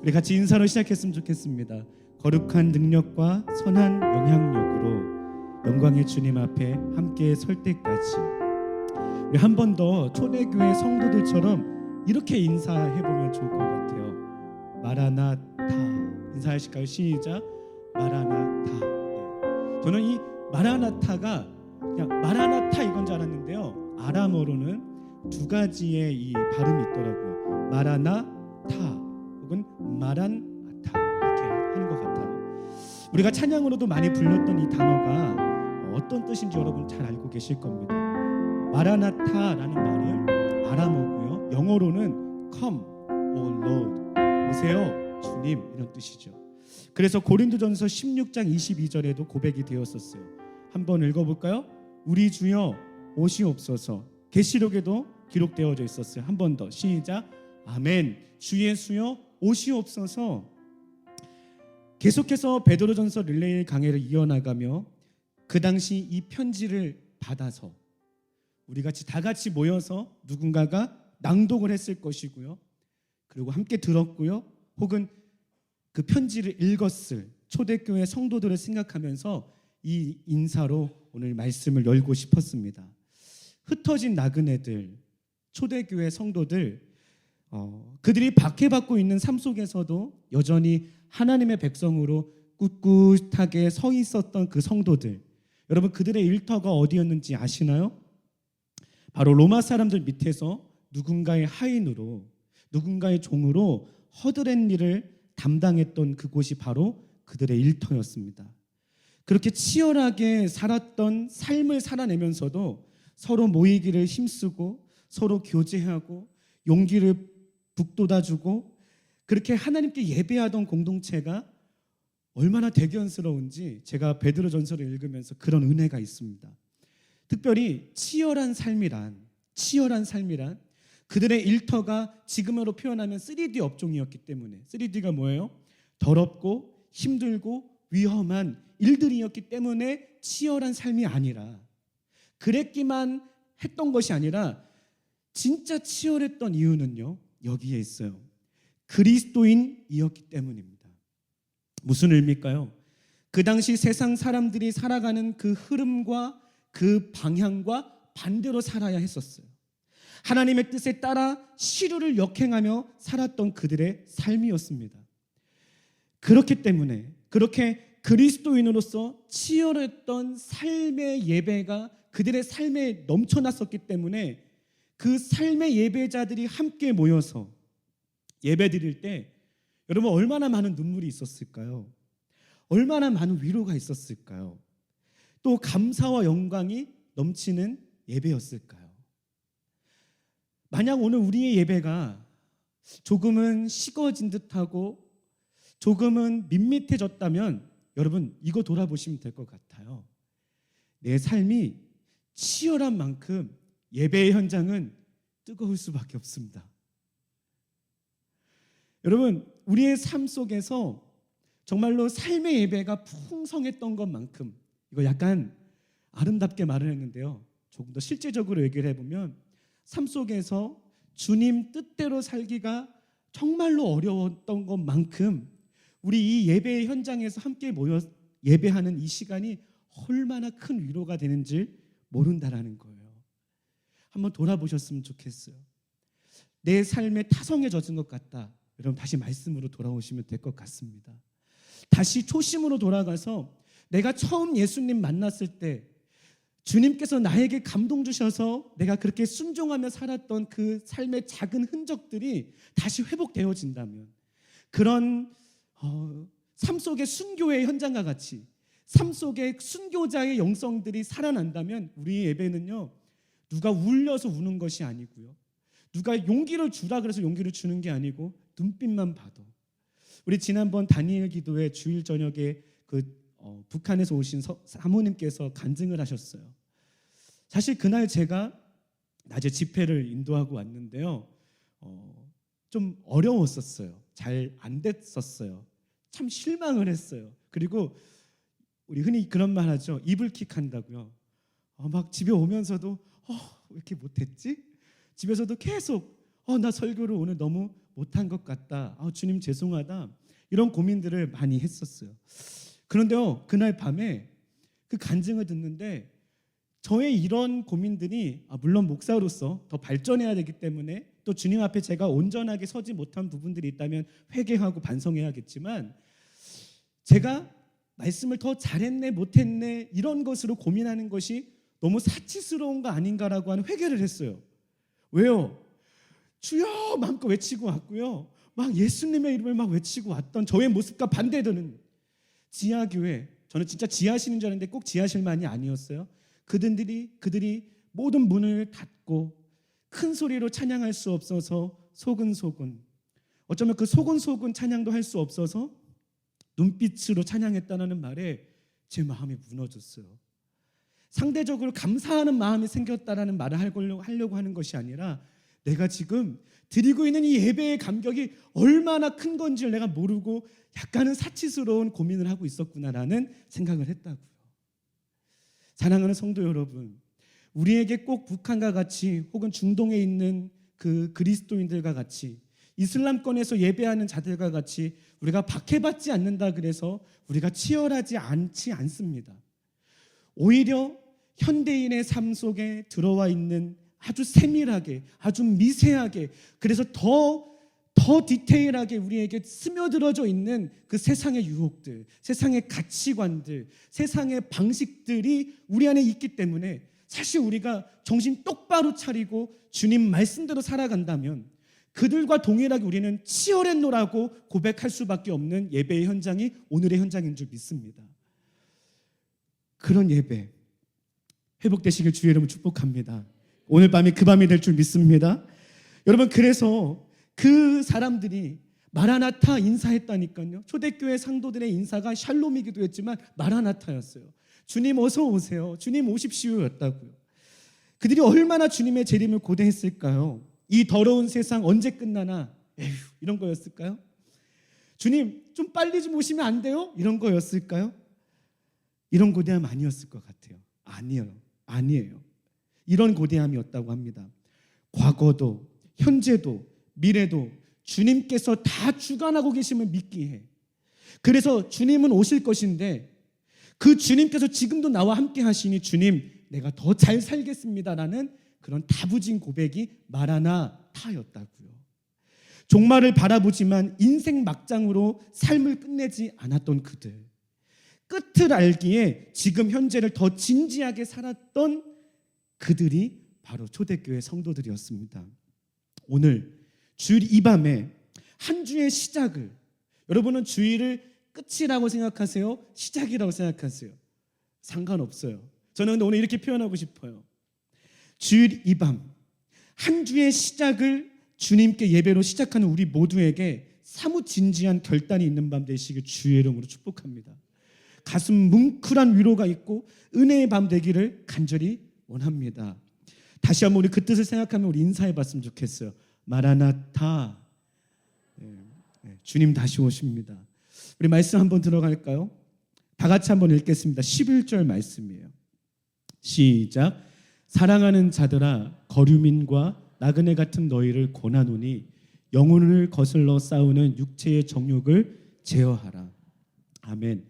우리 같이 인사로 시작했으면 좋겠습니다. 거룩한 능력과 선한 영향력으로 영광의 주님 앞에 함께 설 때까지 우리 한 번 더 초대교회 성도들처럼 이렇게 인사해보면 좋을 것 같아요. 마라나타. 인사하실까요? 시작. 마라나타. 네. 저는 이 마라나타가 그냥 마라나타 이건 줄 알았는데요, 아람어로는 두 가지의 이 발음이 있더라고요. 마라나타 혹은 마란아타 이렇게 하는 것 같아요. 우리가 찬양으로도 많이 불렀던 이 단어가 어떤 뜻인지 여러분 잘 알고 계실 겁니다. 마라나타라는 말은 아람어고요, 영어로는 come, O Lord, 오세요 주님, 이런 뜻이죠. 그래서 고린도전서 16장 22절에도 고백이 되었었어요. 한번 읽어볼까요? 우리 주여 오시옵소서. 계시록에도 기록되어져 있었어요. 한 번 더 시작. 아멘. 주 예수여 오시옵소서. 계속해서 베드로전서 릴레이 강해를 이어나가며 그 당시 이 편지를 받아서 우리 같이 다 같이 모여서 누군가가 낭독을 했을 것이고요, 그리고 함께 들었고요, 혹은 그 편지를 읽었을 초대교회 성도들을 생각하면서 이 인사로 오늘 말씀을 열고 싶었습니다. 흩어진 나그네들, 초대교회 성도들, 그들이 박해받고 있는 삶 속에서도 여전히 하나님의 백성으로 꿋꿋하게 서 있었던 그 성도들, 여러분 그들의 일터가 어디였는지 아시나요? 바로 로마 사람들 밑에서 누군가의 하인으로, 누군가의 종으로 허드렛 일을 담당했던 그곳이 바로 그들의 일터였습니다. 그렇게 치열하게 살았던 삶을 살아내면서도 서로 모이기를 힘쓰고 서로 교제하고 용기를 북돋아주고 그렇게 하나님께 예배하던 공동체가 얼마나 대견스러운지 제가 베드로전서를 읽으면서 그런 은혜가 있습니다. 특별히 치열한 삶이란 그들의 일터가 지금으로 표현하면 3D 업종이었기 때문에, 3D가 뭐예요? 더럽고 힘들고 위험한 일들이었기 때문에 치열한 삶이 아니라, 그랬기만 했던 것이 아니라 진짜 치열했던 이유는요, 여기에 있어요. 그리스도인이었기 때문입니다. 무슨 의미일까요? 그 당시 세상 사람들이 살아가는 그 흐름과 그 방향과 반대로 살아야 했었어요. 하나님의 뜻에 따라 시류를 역행하며 살았던 그들의 삶이었습니다. 그렇기 때문에 그렇게 그리스도인으로서 치열했던 삶의 예배가 그들의 삶에 넘쳐났었기 때문에 그 삶의 예배자들이 함께 모여서 예배 드릴 때 여러분 얼마나 많은 눈물이 있었을까요? 얼마나 많은 위로가 있었을까요? 또 감사와 영광이 넘치는 예배였을까요? 만약 오늘 우리의 예배가 조금은 식어진 듯하고 조금은 밋밋해졌다면 여러분 이거 돌아보시면 될 것 같아요. 내 삶이 치열한 만큼 예배의 현장은 뜨거울 수밖에 없습니다. 여러분 우리의 삶 속에서 정말로 삶의 예배가 풍성했던 것만큼, 이거 약간 아름답게 말을 했는데요, 조금 더 실제적으로 얘기를 해보면 삶 속에서 주님 뜻대로 살기가 정말로 어려웠던 것만큼 우리 이 예배의 현장에서 함께 모여 예배하는 이 시간이 얼마나 큰 위로가 되는지 모른다라는 거예요. 한번 돌아보셨으면 좋겠어요. 내 삶에 타성에 젖은 것 같다. 여러분 다시 말씀으로 돌아오시면 될 것 같습니다. 다시 초심으로 돌아가서 내가 처음 예수님 만났을 때 주님께서 나에게 감동 주셔서 내가 그렇게 순종하며 살았던 그 삶의 작은 흔적들이 다시 회복되어진다면, 그런 삶 속의 순교의 현장과 같이 삶 속의 순교자의 영성들이 살아난다면 우리의 예배는요, 누가 울려서 우는 것이 아니고요, 누가 용기를 주라 그래서 용기를 주는 게 아니고 눈빛만 봐도, 우리 지난번 다니엘 기도회 주일 저녁에 북한에서 오신 사모님께서 간증을 하셨어요. 사실 그날 제가 낮에 집회를 인도하고 왔는데요, 좀 어려웠었어요. 잘 안 됐었어요. 참 실망을 했어요. 그리고 우리 흔히 그런 말 하죠. 이불킥 한다고요. 막 집에 오면서도 왜 이렇게 못했지? 집에서도 계속 나 설교를 오늘 너무 못한 것 같다. 주님 죄송하다. 이런 고민들을 많이 했었어요. 그런데요, 그날 밤에 그 간증을 듣는데 저의 이런 고민들이 물론 목사로서 더 발전해야 되기 때문에 또 주님 앞에 제가 온전하게 서지 못한 부분들이 있다면 회개하고 반성해야겠지만 제가 말씀을 더 잘했네 못했네 이런 것으로 고민하는 것이 너무 사치스러운 거 아닌가라고 하는 회개를 했어요. 왜요? 주여 마음껏 외치고 왔고요. 막 예수님의 이름을 막 외치고 왔던 저의 모습과 반대되는 지하교회, 저는 진짜 지하실인 줄 알았는데 꼭 지하실만이 아니었어요. 그들이 모든 문을 닫고 큰 소리로 찬양할 수 없어서 소근소근, 어쩌면 그 소근소근 찬양도 할 수 없어서 눈빛으로 찬양했다는 말에 제 마음이 무너졌어요. 상대적으로 감사하는 마음이 생겼다라는 말을 하려고 하는 것이 아니라 내가 지금 드리고 있는 이 예배의 감격이 얼마나 큰 건지를 내가 모르고 약간은 사치스러운 고민을 하고 있었구나라는 생각을 했다고요. 사랑하는 성도 여러분, 우리에게 꼭 북한과 같이 혹은 중동에 있는 그 그리스도인들과 같이 이슬람권에서 예배하는 자들과 같이 우리가 박해받지 않는다 그래서 우리가 치열하지 않습니다. 오히려 현대인의 삶 속에 들어와 있는 아주 세밀하게, 아주 미세하게, 그래서 더 디테일하게 우리에게 스며들어져 있는 그 세상의 유혹들, 세상의 가치관들, 세상의 방식들이 우리 안에 있기 때문에 사실 우리가 정신 똑바로 차리고 주님 말씀대로 살아간다면 그들과 동일하게 우리는 치열했노라고 고백할 수밖에 없는 예배의 현장이 오늘의 현장인 줄 믿습니다. 그런 예배 회복되시길 주의 이름으로 축복합니다. 오늘 밤이 그 밤이 될 줄 믿습니다. 여러분, 그래서 그 사람들이 마라나타 인사했다니까요. 초대교회 상도들의 인사가 샬롬이기도 했지만 마라나타였어요. 주님 어서 오세요, 주님 오십시오였다고요. 그들이 얼마나 주님의 재림을 고대했을까요? 이 더러운 세상 언제 끝나나 에휴 이런 거였을까요? 주님 좀 빨리 좀 오시면 안 돼요? 이런 거였을까요? 이런 고대함 아니었을 것 같아요. 아니에요. 이런 고대함이었다고 합니다. 과거도 현재도 미래도 주님께서 다 주관하고 계심을 믿기에, 그래서 주님은 오실 것인데 그 주님께서 지금도 나와 함께 하시니 주님 내가 더 잘 살겠습니다라는 그런 다부진 고백이 마라나타였다고요. 종말을 바라보지만 인생 막장으로 삶을 끝내지 않았던 그들, 끝을 알기에 지금 현재를 더 진지하게 살았던 그들이 바로 초대교회 성도들이었습니다. 오늘 주일 이 밤에 한 주의 시작을, 여러분은 주일을 끝이라고 생각하세요? 시작이라고 생각하세요? 상관없어요. 저는 근데 오늘 이렇게 표현하고 싶어요. 주일 이 밤 한 주의 시작을 주님께 예배로 시작하는 우리 모두에게 사뭇 진지한 결단이 있는 밤 되시길 주의 이름으로 축복합니다. 가슴 뭉클한 위로가 있고 은혜의 밤 되기를 간절히 원합니다. 다시 한번 우리 그 뜻을 생각하면 우리 인사해봤으면 좋겠어요. 마라나타. 주님 다시 오십니다. 우리 말씀 한번 들어갈까요? 다 같이 한번 읽겠습니다. 11절 말씀이에요. 시작. 사랑하는 자들아 거류민과 나그네 같은 너희를 권하노니 영혼을 거슬러 싸우는 육체의 정욕을 제어하라. 아멘.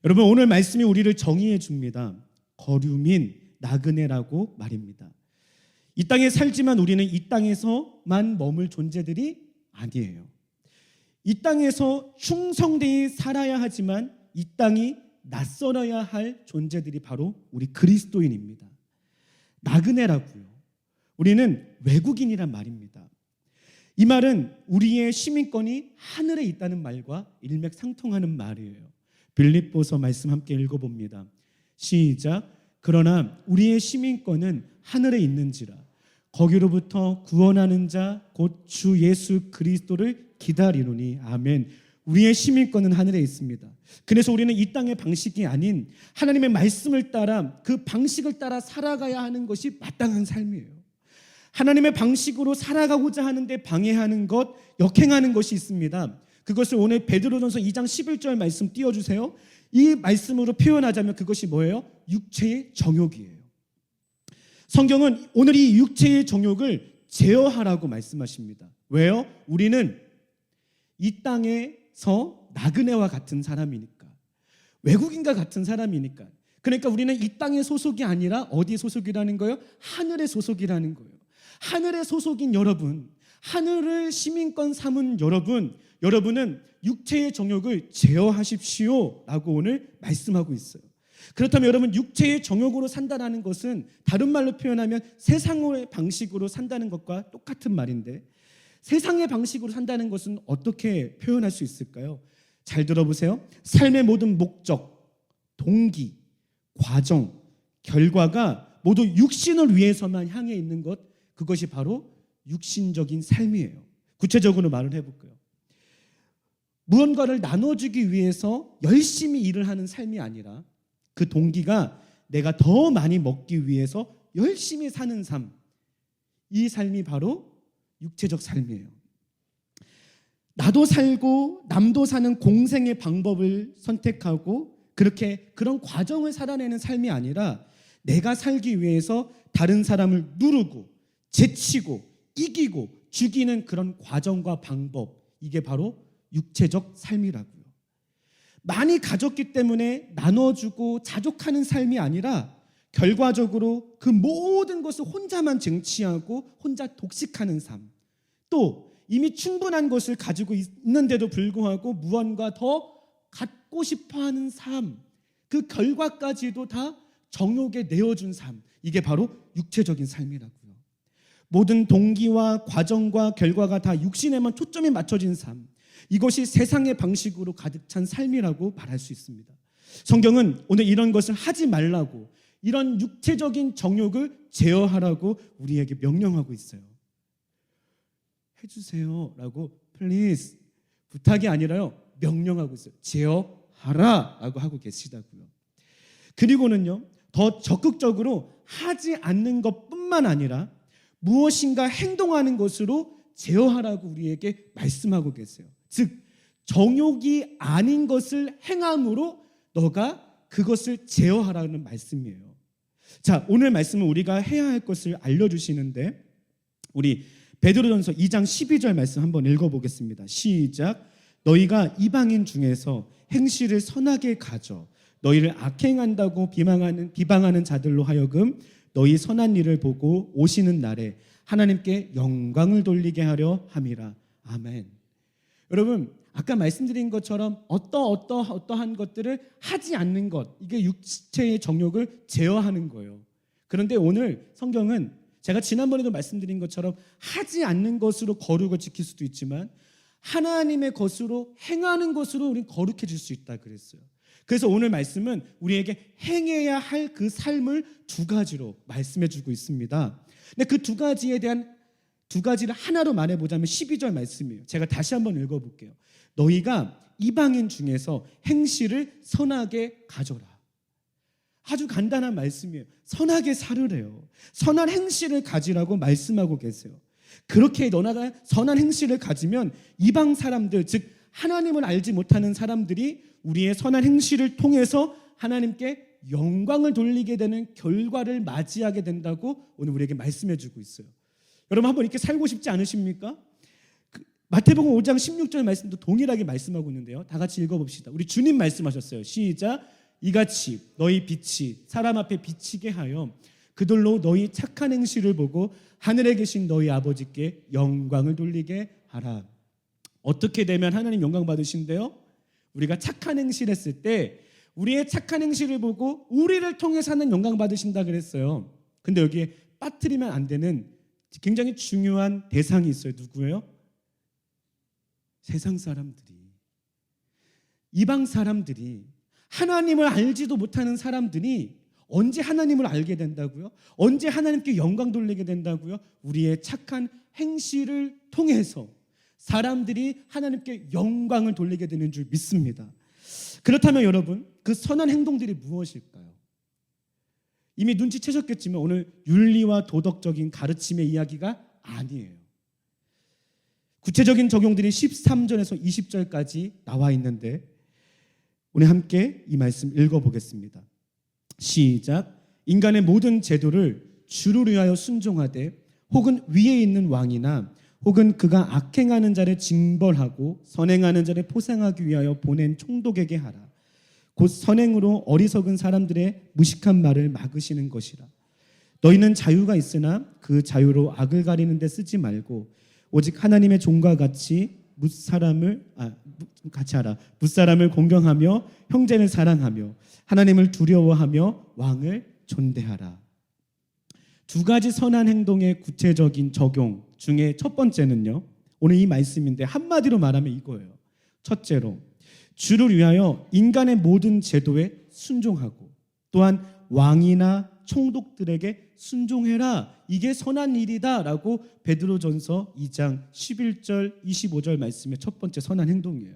여러분, 오늘 말씀이 우리를 정의해 줍니다. 거류민, 나그네라고 말입니다. 이 땅에 살지만 우리는 이 땅에서만 머물 존재들이 아니에요. 이 땅에서 충성되이 살아야 하지만 이 땅이 낯설어야 할 존재들이 바로 우리 그리스도인입니다. 나그네라고요. 우리는 외국인이란 말입니다. 이 말은 우리의 시민권이 하늘에 있다는 말과 일맥상통하는 말이에요. 빌립보서 말씀 함께 읽어봅니다. 시작. 그러나 우리의 시민권은 하늘에 있는지라 거기로부터 구원하는 자 곧 주 예수 그리스도를 기다리노니. 아멘. 우리의 시민권은 하늘에 있습니다. 그래서 우리는 이 땅의 방식이 아닌 하나님의 말씀을 따라 그 방식을 따라 살아가야 하는 것이 마땅한 삶이에요. 하나님의 방식으로 살아가고자 하는데 방해하는 것, 역행하는 것이 있습니다. 그것을 오늘 베드로전서 2장 11절 말씀 띄워주세요. 이 말씀으로 표현하자면 그것이 뭐예요? 육체의 정욕이에요. 성경은 오늘 이 육체의 정욕을 제어하라고 말씀하십니다. 왜요? 우리는 이 땅에서 나그네와 같은 사람이니까, 외국인과 같은 사람이니까. 그러니까 우리는 이 땅의 소속이 아니라 어디에 소속이라는 거예요? 하늘의 소속이라는 거예요. 하늘의 소속인 여러분, 하늘을 시민권 삼은 여러분은 육체의 정욕을 제어하십시오 라고 오늘 말씀하고 있어요. 그렇다면 여러분, 육체의 정욕으로 산다는 것은 다른 말로 표현하면 세상의 방식으로 산다는 것과 똑같은 말인데, 세상의 방식으로 산다는 것은 어떻게 표현할 수 있을까요? 잘 들어보세요. 삶의 모든 목적, 동기, 과정, 결과가 모두 육신을 위해서만 향해 있는 것, 그것이 바로 육신적인 삶이에요. 구체적으로 말을 해볼까요? 무언가를 나눠주기 위해서 열심히 일을 하는 삶이 아니라 그 동기가 내가 더 많이 먹기 위해서 열심히 사는 삶, 이 삶이 바로 육체적 삶이에요. 나도 살고 남도 사는 공생의 방법을 선택하고 그런 과정을 살아내는 삶이 아니라 내가 살기 위해서 다른 사람을 누르고 제치고 이기고 죽이는 그런 과정과 방법, 이게 바로 육체적 삶이라고요. 많이 가졌기 때문에 나눠주고 자족하는 삶이 아니라 결과적으로 그 모든 것을 혼자만 쟁취하고 혼자 독식하는 삶, 또 이미 충분한 것을 가지고 있는데도 불구하고 무언가 더 갖고 싶어하는 삶, 그 결과까지도 다 정욕에 내어준 삶, 이게 바로 육체적인 삶이라고요. 모든 동기와 과정과 결과가 다 육신에만 초점이 맞춰진 삶, 이것이 세상의 방식으로 가득 찬 삶이라고 말할 수 있습니다. 성경은 오늘 이런 것을 하지 말라고, 이런 육체적인 정욕을 제어하라고 우리에게 명령하고 있어요. 해주세요 라고 please, 부탁이 아니라요, 명령하고 있어요. 제어하라 라고 하고 계시다고요. 그리고는요, 더 적극적으로 하지 않는 것뿐만 아니라 무엇인가 행동하는 것으로 제어하라고 우리에게 말씀하고 계세요. 즉, 정욕이 아닌 것을 행함으로 너가 그것을 제어하라는 말씀이에요. 자, 오늘 말씀은 우리가 해야 할 것을 알려주시는데, 우리 베드로전서 2장 12절 말씀 한번 읽어보겠습니다. 시작. 너희가 이방인 중에서 행실을 선하게 가져 너희를 악행한다고 비방하는 자들로 하여금 너희 선한 일을 보고 오시는 날에 하나님께 영광을 돌리게 하려 함이라. 아멘. 여러분, 아까 말씀드린 것처럼 어떠한 것들을 하지 않는 것, 이게 육체의 정욕을 제어하는 거예요. 그런데 오늘 성경은 제가 지난번에도 말씀드린 것처럼 하지 않는 것으로 거룩을 지킬 수도 있지만 하나님의 것으로 행하는 것으로 우리는 거룩해질 수 있다 그랬어요. 그래서 오늘 말씀은 우리에게 행해야 할 그 삶을 두 가지로 말씀해 주고 있습니다. 근데 그 두 가지에 대한 두 가지를 하나로 말해보자면 12절 말씀이에요. 제가 다시 한번 읽어볼게요. 너희가 이방인 중에서 행실을 선하게 가져라. 아주 간단한 말씀이에요. 선하게 살으래요. 선한 행실을 가지라고 말씀하고 계세요. 그렇게 너나가 선한 행실을 가지면 이방 사람들, 즉 하나님을 알지 못하는 사람들이 우리의 선한 행실을 통해서 하나님께 영광을 돌리게 되는 결과를 맞이하게 된다고 오늘 우리에게 말씀해 주고 있어요. 여러분, 한번 이렇게 살고 싶지 않으십니까? 마태복음 5장 16절 말씀도 동일하게 말씀하고 있는데요. 다 같이 읽어봅시다. 우리 주님 말씀하셨어요. 시작. 이같이 너희 빛이 사람 앞에 비치게 하여 그들로 너희 착한 행실을 보고 하늘에 계신 너희 아버지께 영광을 돌리게 하라. 어떻게 되면 하나님 영광 받으신대요? 우리가 착한 행실했을 때 우리의 착한 행실을 보고 우리를 통해서 하는 영광 받으신다 그랬어요. 근데 여기에 빠뜨리면 안 되는 굉장히 중요한 대상이 있어요. 누구예요? 세상 사람들이, 이방 사람들이, 하나님을 알지도 못하는 사람들이 언제 하나님을 알게 된다고요? 언제 하나님께 영광 돌리게 된다고요? 우리의 착한 행실을 통해서 사람들이 하나님께 영광을 돌리게 되는 줄 믿습니다. 그렇다면 여러분, 그 선한 행동들이 무엇일까요? 이미 눈치채셨겠지만 오늘 윤리와 도덕적인 가르침의 이야기가 아니에요. 구체적인 적용들이 13절에서 20절까지 나와 있는데 오늘 함께 이 말씀 읽어보겠습니다. 시작. 인간의 모든 제도를 주를 위하여 순종하되 혹은 위에 있는 왕이나 혹은 그가 악행하는 자를 징벌하고 선행하는 자를 포상하기 위하여 보낸 총독에게 하라. 곧 선행으로 어리석은 사람들의 무식한 말을 막으시는 것이라. 너희는 자유가 있으나 그 자유로 악을 가리는 데 쓰지 말고 오직 하나님의 종과 같이 같이 하라. 뭇사람을 공경하며 형제를 사랑하며 하나님을 두려워하며 왕을 존대하라. 두 가지 선한 행동의 구체적인 적용 중에 첫 번째는요, 오늘 이 말씀인데 한마디로 말하면 이거예요. 첫째로 주를 위하여 인간의 모든 제도에 순종하고 또한 왕이나 총독들에게 순종해라. 이게 선한 일이다라고 베드로전서 2장 11절 25절 말씀의 첫 번째 선한 행동이에요.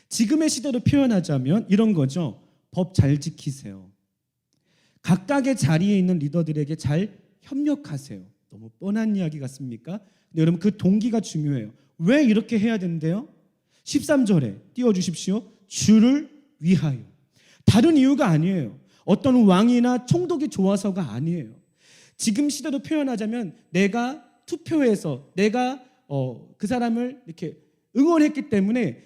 지금의 시대로 표현하자면 이런 거죠. 법 잘 지키세요. 각각의 자리에 있는 리더들에게 잘 협력하세요. 너무 뻔한 이야기 같습니까? 근데 여러분 그 동기가 중요해요. 왜 이렇게 해야 된대요? 13절에 띄워주십시오. 주를 위하여. 다른 이유가 아니에요. 어떤 왕이나 총독이 좋아서가 아니에요. 지금 시대로 표현하자면 내가 투표해서 내가 그 사람을 이렇게 응원했기 때문에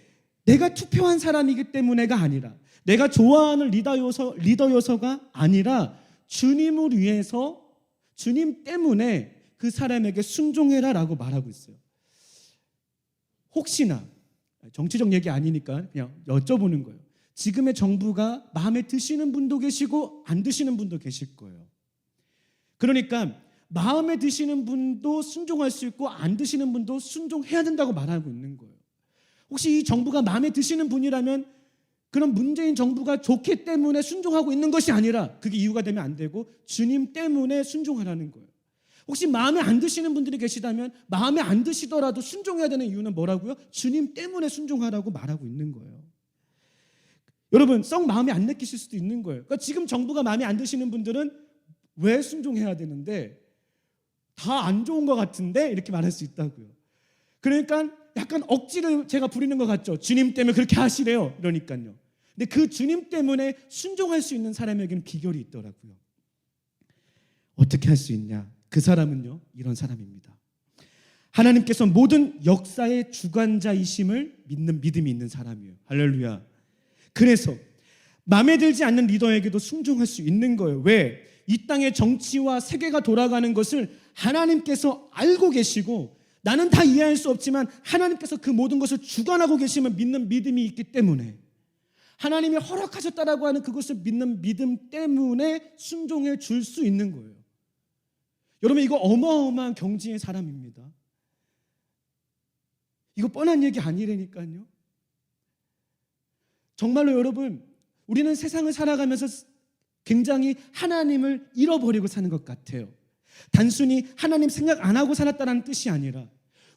내가 투표한 사람이기 때문에가 아니라 내가 좋아하는 리더여서가 아니라 주님을 위해서 주님 때문에 그 사람에게 순종해라라고 말하고 있어요. 혹시나 정치적 얘기 아니니까 그냥 여쭤보는 거예요. 지금의 정부가 마음에 드시는 분도 계시고 안 드시는 분도 계실 거예요. 그러니까 마음에 드시는 분도 순종할 수 있고 안 드시는 분도 순종해야 된다고 말하고 있는 거예요. 혹시 이 정부가 마음에 드시는 분이라면 그런 문재인 정부가 좋기 때문에 순종하고 있는 것이 아니라 그게 이유가 되면 안 되고 주님 때문에 순종하라는 거예요. 혹시 마음에 안 드시는 분들이 계시다면 마음에 안 드시더라도 순종해야 되는 이유는 뭐라고요? 주님 때문에 순종하라고 말하고 있는 거예요. 여러분 썩 마음에 안 느끼실 수도 있는 거예요. 그러니까 지금 정부가 마음에 안 드시는 분들은 왜 순종해야 되는데 다 안 좋은 것 같은데 이렇게 말할 수 있다고요. 그러니까 약간 억지를 제가 부리는 것 같죠. 주님 때문에 그렇게 하시래요. 그러니까요. 근데 그 주님 때문에 순종할 수 있는 사람에게는 비결이 있더라고요. 어떻게 할 수 있냐? 그 사람은요, 이런 사람입니다. 하나님께서 모든 역사의 주관자이심을 믿는 믿음이 있는 사람이에요. 할렐루야. 그래서 마음에 들지 않는 리더에게도 순종할 수 있는 거예요. 왜? 이 땅의 정치와 세계가 돌아가는 것을 하나님께서 알고 계시고 나는 다 이해할 수 없지만 하나님께서 그 모든 것을 주관하고 계심을 믿는 믿음이 있기 때문에 하나님이 허락하셨다라고 하는 그것을 믿는 믿음 때문에 순종해 줄 수 있는 거예요. 여러분 이거 어마어마한 경지의 사람입니다. 이거 뻔한 얘기 아니라니까요. 정말로 여러분 우리는 세상을 살아가면서 굉장히 하나님을 잃어버리고 사는 것 같아요. 단순히 하나님 생각 안 하고 살았다는 뜻이 아니라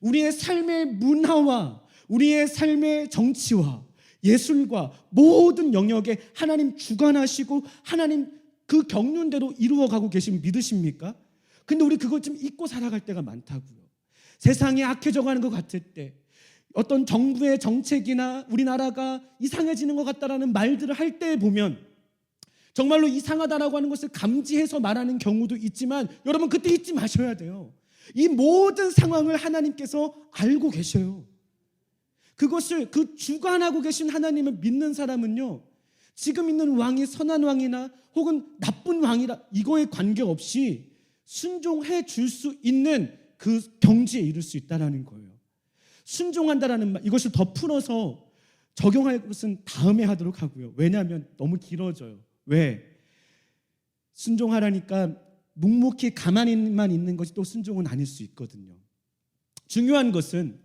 우리의 삶의 문화와 우리의 삶의 정치와 예술과 모든 영역에 하나님 주관하시고 하나님 그 경륜대로 이루어가고 계시면 믿으십니까? 근데 우리 그걸 좀 잊고 살아갈 때가 많다고요. 세상이 악해져가는 것 같을 때 어떤 정부의 정책이나 우리나라가 이상해지는 것 같다라는 말들을 할 때 보면 정말로 이상하다라고 하는 것을 감지해서 말하는 경우도 있지만 여러분 그때 잊지 마셔야 돼요. 이 모든 상황을 하나님께서 알고 계셔요. 그것을 그 주관하고 계신 하나님을 믿는 사람은요, 지금 있는 왕이 선한 왕이나 혹은 나쁜 왕이라 이거에 관계없이 순종해 줄 수 있는 그 경지에 이를 수 있다는 거예요. 순종한다라는 말, 이것을 더 풀어서 적용할 것은 다음에 하도록 하고요. 왜냐하면 너무 길어져요. 왜? 순종하라니까 묵묵히 가만히만 있는 것이 또 순종은 아닐 수 있거든요. 중요한 것은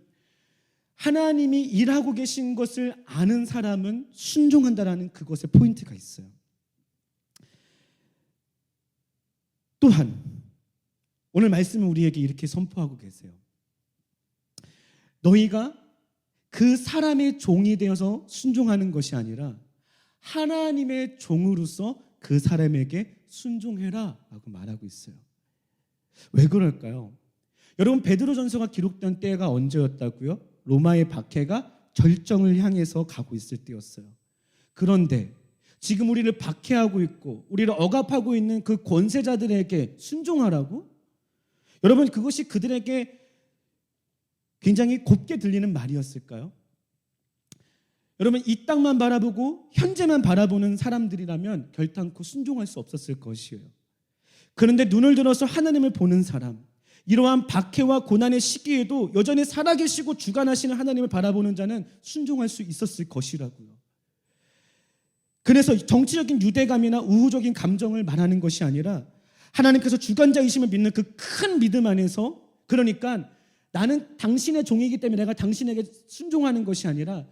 하나님이 일하고 계신 것을 아는 사람은 순종한다라는 그것에 포인트가 있어요. 또한 오늘 말씀은 우리에게 이렇게 선포하고 계세요. 너희가 그 사람의 종이 되어서 순종하는 것이 아니라 하나님의 종으로서 그 사람에게 순종해라 라고 말하고 있어요. 왜 그럴까요? 여러분 베드로전서가 기록된 때가 언제였다고요? 로마의 박해가 절정을 향해서 가고 있을 때였어요. 그런데 지금 우리를 박해하고 있고 우리를 억압하고 있는 그 권세자들에게 순종하라고? 여러분 그것이 그들에게 굉장히 곱게 들리는 말이었을까요? 여러분, 이 땅만 바라보고 현재만 바라보는 사람들이라면 결단코 순종할 수 없었을 것이에요. 그런데 눈을 들어서 하나님을 보는 사람, 이러한 박해와 고난의 시기에도 여전히 살아계시고 주관하시는 하나님을 바라보는 자는 순종할 수 있었을 것이라고요. 그래서 정치적인 유대감이나 우호적인 감정을 말하는 것이 아니라 하나님께서 주관자이심을 믿는 그 큰 믿음 안에서, 그러니까 나는 당신의 종이기 때문에 내가 당신에게 순종하는 것이 아니라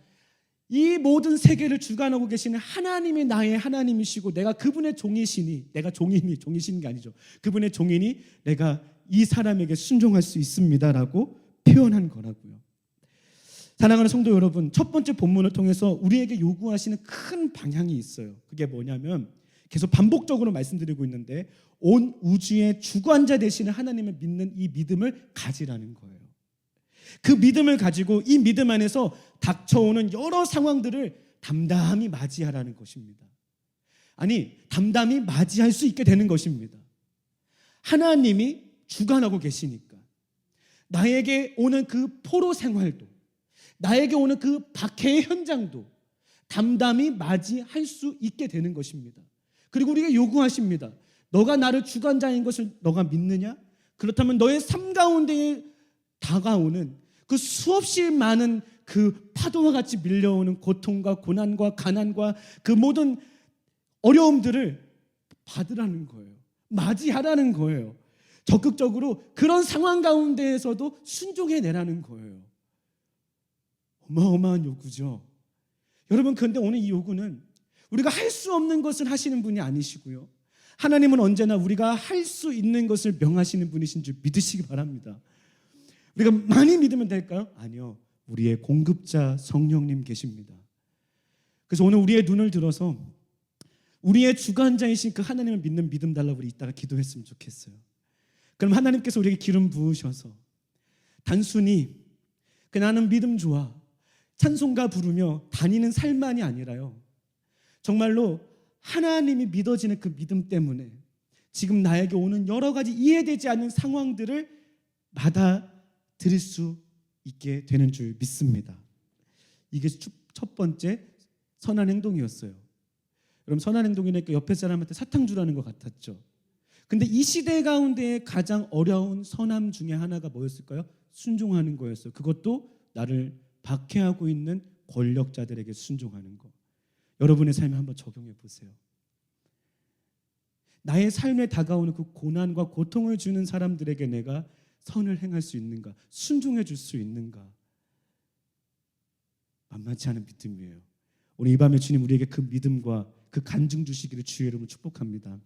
이 모든 세계를 주관하고 계시는 하나님이 나의 하나님이시고 내가 그분의 종이시니, 내가 종이시는 게 아니죠. 그분의 종이니 내가 이 사람에게 순종할 수 있습니다라고 표현한 거라고요. 사랑하는 성도 여러분, 첫 번째 본문을 통해서 우리에게 요구하시는 큰 방향이 있어요. 그게 뭐냐면 계속 반복적으로 말씀드리고 있는데 온 우주의 주관자 되시는 하나님을 믿는 이 믿음을 가지라는 거예요. 그 믿음을 가지고 이 믿음 안에서 닥쳐오는 여러 상황들을 담담히 맞이하라는 것입니다. 아니, 담담히 맞이할 수 있게 되는 것입니다. 하나님이 주관하고 계시니까 나에게 오는 그 포로 생활도, 나에게 오는 그 박해의 현장도 담담히 맞이할 수 있게 되는 것입니다. 그리고 우리에게 요구하십니다. 너가 나를 주관자인 것을 너가 믿느냐? 그렇다면 너의 삶 가운데에 다가오는 그 수없이 많은 그 파도와 같이 밀려오는 고통과 고난과 가난과 그 모든 어려움들을 받으라는 거예요. 맞이하라는 거예요. 적극적으로 그런 상황 가운데에서도 순종해내라는 거예요. 어마어마한 요구죠. 여러분, 그런데 오늘 이 요구는 우리가 할 수 없는 것을 하시는 분이 아니시고요. 하나님은 언제나 우리가 할 수 있는 것을 명하시는 분이신 줄 믿으시기 바랍니다. 우리가 많이 믿으면 될까요? 아니요. 우리의 공급자 성령님 계십니다. 그래서 오늘 우리의 눈을 들어서 우리의 주관자이신 그 하나님을 믿는 믿음 달라고 우리 이따가 기도했으면 좋겠어요. 그럼 하나님께서 우리에게 기름 부으셔서 단순히 나는 믿음 좋아, 찬송가 부르며 다니는 삶만이 아니라요, 정말로 하나님이 믿어지는 그 믿음 때문에 지금 나에게 오는 여러 가지 이해되지 않는 상황들을 받아들일 수 있게 되는 줄 믿습니다. 이게 첫 번째 선한 행동이었어요. 여러분, 선한 행동이니까 옆에 사람한테 사탕 주라는 것 같았죠. 근데 이 시대 가운데 가장 어려운 선함 중에 하나가 뭐였을까요? 순종하는 거였어요. 그것도 나를 박해하고 있는 권력자들에게 순종하는 거. 여러분의 삶에 한번 적용해 보세요. 나의 삶에 다가오는 그 고난과 고통을 주는 사람들에게 내가 선을 행할 수 있는가? 순종해 줄 수 있는가? 만만치 않은 믿음이에요. 오늘 이 밤에 주님 우리에게 그 믿음과 그 간증 주시기를 주의 이름으로 축복합니다.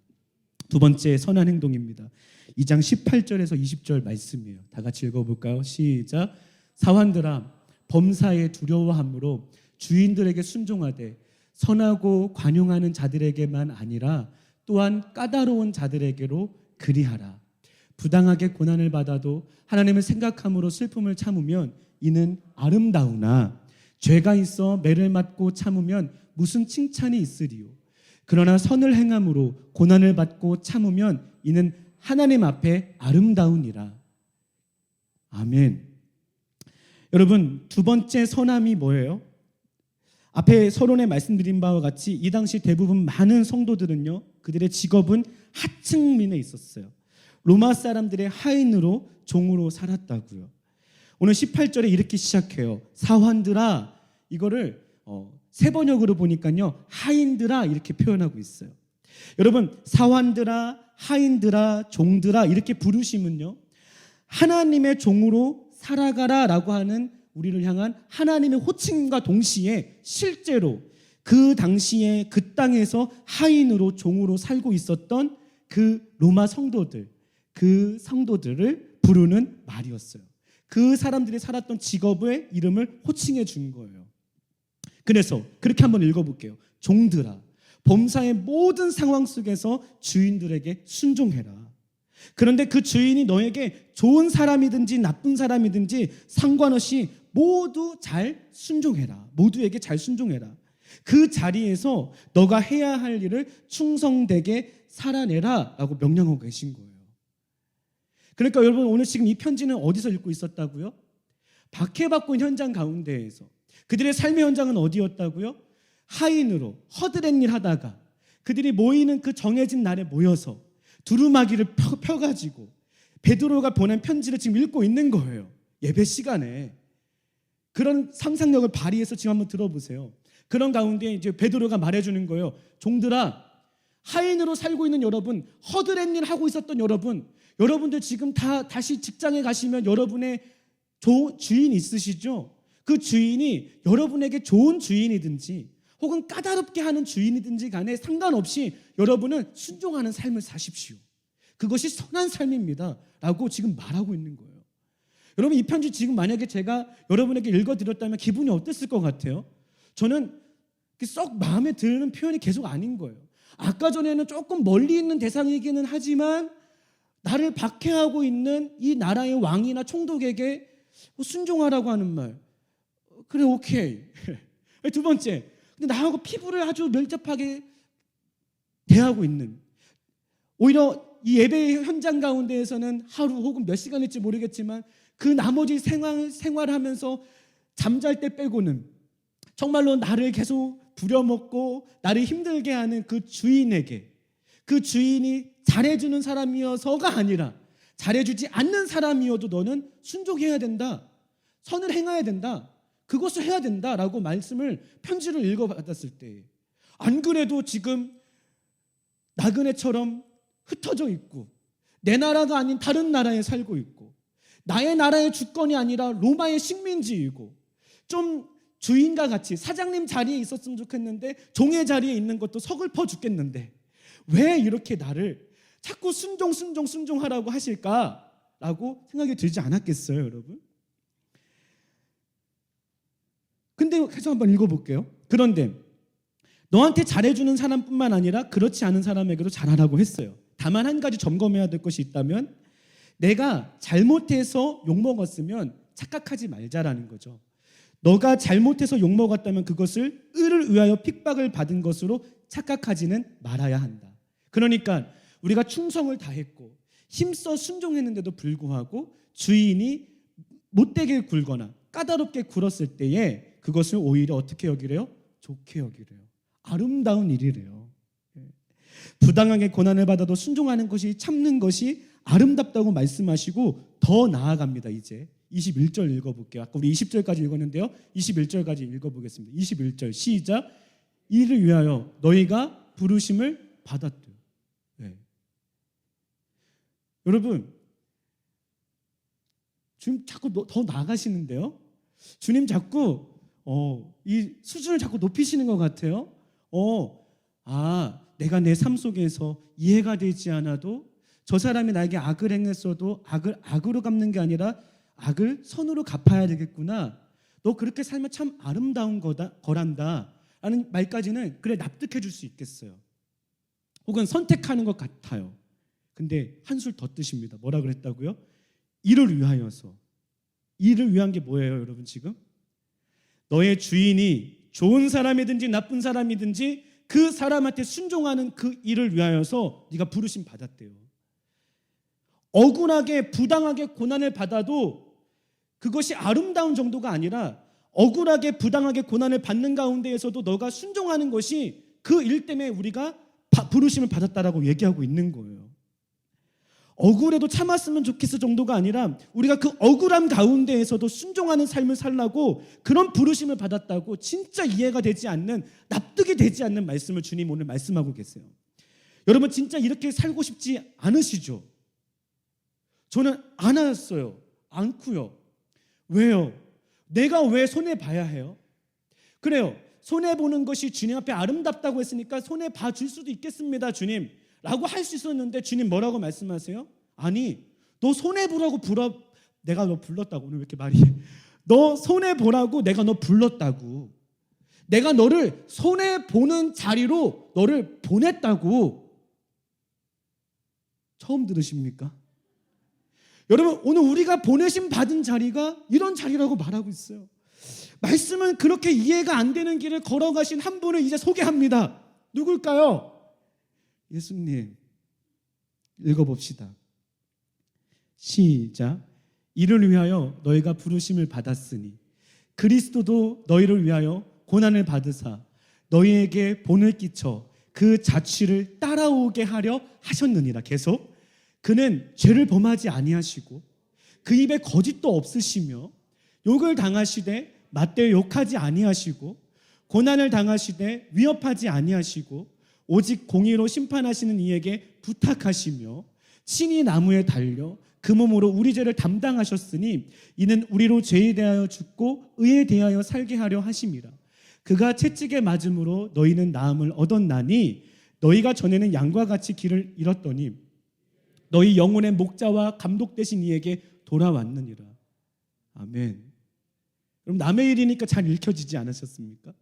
두 번째 선한 행동입니다. 2장 18절에서 20절 말씀이에요. 다 같이 읽어볼까요? 시작. 사환들아, 범사에 두려워함으로 주인들에게 순종하되 선하고 관용하는 자들에게만 아니라 또한 까다로운 자들에게로 그리하라. 부당하게 고난을 받아도 하나님을 생각함으로 슬픔을 참으면 이는 아름다우나 죄가 있어 매를 맞고 참으면 무슨 칭찬이 있으리요. 그러나 선을 행함으로 고난을 받고 참으면 이는 하나님 앞에 아름다우니라. 아멘. 여러분, 두 번째 선함이 뭐예요? 앞에 서론에 말씀드린 바와 같이 이 당시 대부분 많은 성도들은요, 그들의 직업은 하층민에 있었어요. 로마 사람들의 하인으로 종으로 살았다고요. 오늘 18절에 이렇게 시작해요. 사환들아, 이거를 세 번역으로 보니까요, 하인들아 이렇게 표현하고 있어요. 여러분, 사환들아, 하인들아, 종들아 이렇게 부르시면요, 하나님의 종으로 살아가라라고 하는 우리를 향한 하나님의 호칭과 동시에 실제로 그 당시에 그 땅에서 하인으로 종으로 살고 있었던 그 로마 성도들, 그 성도들을 부르는 말이었어요. 그 사람들이 살았던 직업의 이름을 호칭해 준 거예요. 그래서 그렇게 한번 읽어볼게요. 종들아, 범사의 모든 상황 속에서 주인들에게 순종해라. 그런데 그 주인이 너에게 좋은 사람이든지 나쁜 사람이든지 상관없이 모두 잘 순종해라. 모두에게 잘 순종해라. 그 자리에서 너가 해야 할 일을 충성되게 살아내라 라고 명령하고 계신 거예요. 그러니까 여러분, 오늘 지금 이 편지는 어디서 읽고 있었다고요? 박해받고 있는 현장 가운데에서 그들의 삶의 현장은 어디였다고요? 하인으로 허드렛 일 하다가 그들이 모이는 그 정해진 날에 모여서 두루마기를 펴가지고 베드로가 보낸 편지를 지금 읽고 있는 거예요. 예배 시간에. 그런 상상력을 발휘해서 지금 한번 들어보세요. 그런 가운데 이제 베드로가 말해주는 거예요. 종들아, 하인으로 살고 있는 여러분, 허드렛 일 하고 있었던 여러분들 지금 다 다시 직장에 가시면 여러분의 주인 있으시죠? 그 주인이 여러분에게 좋은 주인이든지 혹은 까다롭게 하는 주인이든지 간에 상관없이 여러분은 순종하는 삶을 사십시오. 그것이 선한 삶입니다 라고 지금 말하고 있는 거예요. 여러분, 이 편지 지금 만약에 제가 여러분에게 읽어드렸다면 기분이 어땠을 것 같아요? 저는 썩 마음에 드는 표현이 계속 아닌 거예요. 아까 전에는 조금 멀리 있는 대상이기는 하지만 나를 박해하고 있는 이 나라의 왕이나 총독에게 순종하라고 하는 말, 그래 오케이. 두 번째, 근데 나하고 피부를 아주 밀접하게 대하고 있는, 오히려 이 예배 현장 가운데에서는 하루 혹은 몇 시간일지 모르겠지만 그 나머지 생활하면서 잠잘 때 빼고는 정말로 나를 계속 부려먹고 나를 힘들게 하는 그 주인에게, 그 주인이 잘해주는 사람이어서가 아니라 잘해주지 않는 사람이어도 너는 순종해야 된다, 선을 행해야 된다, 그것을 해야 된다라고 말씀을, 편지를 읽어받았을 때 안 그래도 지금 나그네처럼 흩어져 있고 내 나라가 아닌 다른 나라에 살고 있고 나의 나라의 주권이 아니라 로마의 식민지이고 좀 주인과 같이 사장님 자리에 있었으면 좋겠는데 종의 자리에 있는 것도 서글퍼 죽겠는데 왜 이렇게 나를 자꾸 순종하라고 하실까라고 생각이 들지 않았겠어요, 여러분? 근데 계속 한번 읽어볼게요. 그런데 너한테 잘해주는 사람뿐만 아니라 그렇지 않은 사람에게도 잘하라고 했어요. 다만 한 가지 점검해야 될 것이 있다면 내가 잘못해서 욕먹었으면 착각하지 말자라는 거죠. 너가 잘못해서 욕먹었다면 그것을 의를 위하여 핍박을 받은 것으로 착각하지는 말아야 한다. 그러니까 우리가 충성을 다했고 힘써 순종했는데도 불구하고 주인이 못되게 굴거나 까다롭게 굴었을 때에 그것을 오히려 어떻게 여기래요? 좋게 여기래요. 아름다운 일이래요. 부당하게 고난을 받아도 순종하는 것이, 참는 것이 아름답다고 말씀하시고 더 나아갑니다. 이제 21절 읽어볼게요. 아까 우리 20절까지 읽었는데요, 21절까지 읽어보겠습니다. 21절 시작. 이를 위하여 너희가 부르심을 받았대요. 네. 여러분, 주님 자꾸 더 나아가시는데요. 주님 자꾸 이 수준을 자꾸 높이시는 것 같아요. 내가 내 삶 속에서 이해가 되지 않아도 저 사람이 나에게 악을 행했어도 악을 악으로 갚는 게 아니라 악을 선으로 갚아야 되겠구나. 너 그렇게 살면 참 아름다운 거란다 라는 말까지는 그래 납득해 줄 수 있겠어요. 혹은 선택하는 것 같아요. 근데 한술 더 뜨십니다. 뭐라 그랬다고요? 이를 위하여서. 이를 위한 게 뭐예요, 여러분? 지금 너의 주인이 좋은 사람이든지 나쁜 사람이든지 그 사람한테 순종하는 그 일을 위하여서 네가 부르심 받았대요. 억울하게 부당하게 고난을 받아도 그것이 아름다운 정도가 아니라 억울하게 부당하게 고난을 받는 가운데에서도 너가 순종하는 것이 그 일 때문에 우리가 부르심을 받았다라고 얘기하고 있는 거예요. 억울해도 참았으면 좋겠어 정도가 아니라 우리가 그 억울함 가운데에서도 순종하는 삶을 살라고 그런 부르심을 받았다고, 진짜 이해가 되지 않는, 납득이 되지 않는 말씀을 주님 오늘 말씀하고 계세요. 여러분 진짜 이렇게 살고 싶지 않으시죠? 저는 안 하였어요. 않고요. 왜요? 내가 왜 손해봐야 해요? 그래요. 손해보는 것이 주님 앞에 아름답다고 했으니까 손해봐 줄 수도 있겠습니다, 주님 라고 할 수 있었는데 주님 뭐라고 말씀하세요? 아니, 너 손해보라고 내가 너 불렀다고. 오늘 왜 이렇게 말이 너 손해보라고 내가 너 불렀다고. 내가 너를 손해보는 자리로 너를 보냈다고. 처음 들으십니까? 여러분, 오늘 우리가 보내심 받은 자리가 이런 자리라고 말하고 있어요. 말씀은 그렇게 이해가 안 되는 길을 걸어가신 한 분을 이제 소개합니다. 누굴까요? 예수님. 읽어봅시다. 시작. 이를 위하여 너희가 부르심을 받았으니 그리스도도 너희를 위하여 고난을 받으사 너희에게 본을 끼쳐 그 자취를 따라오게 하려 하셨느니라. 계속 그는 죄를 범하지 아니하시고 그 입에 거짓도 없으시며 욕을 당하시되 맞대어 욕하지 아니하시고 고난을 당하시되 위협하지 아니하시고 오직 공의로 심판하시는 이에게 부탁하시며 친히 나무에 달려 그 몸으로 우리 죄를 담당하셨으니 이는 우리로 죄에 대하여 죽고 의에 대하여 살게 하려 하심이라. 그가 채찍에 맞음으로 너희는 나음을 얻었나니 너희가 전에는 양과 같이 길을 잃었더니 너희 영혼의 목자와 감독 되신 이에게 돌아왔느니라. 아멘. 그럼 남의 일이니까 잘 읽혀지지 않으셨습니까?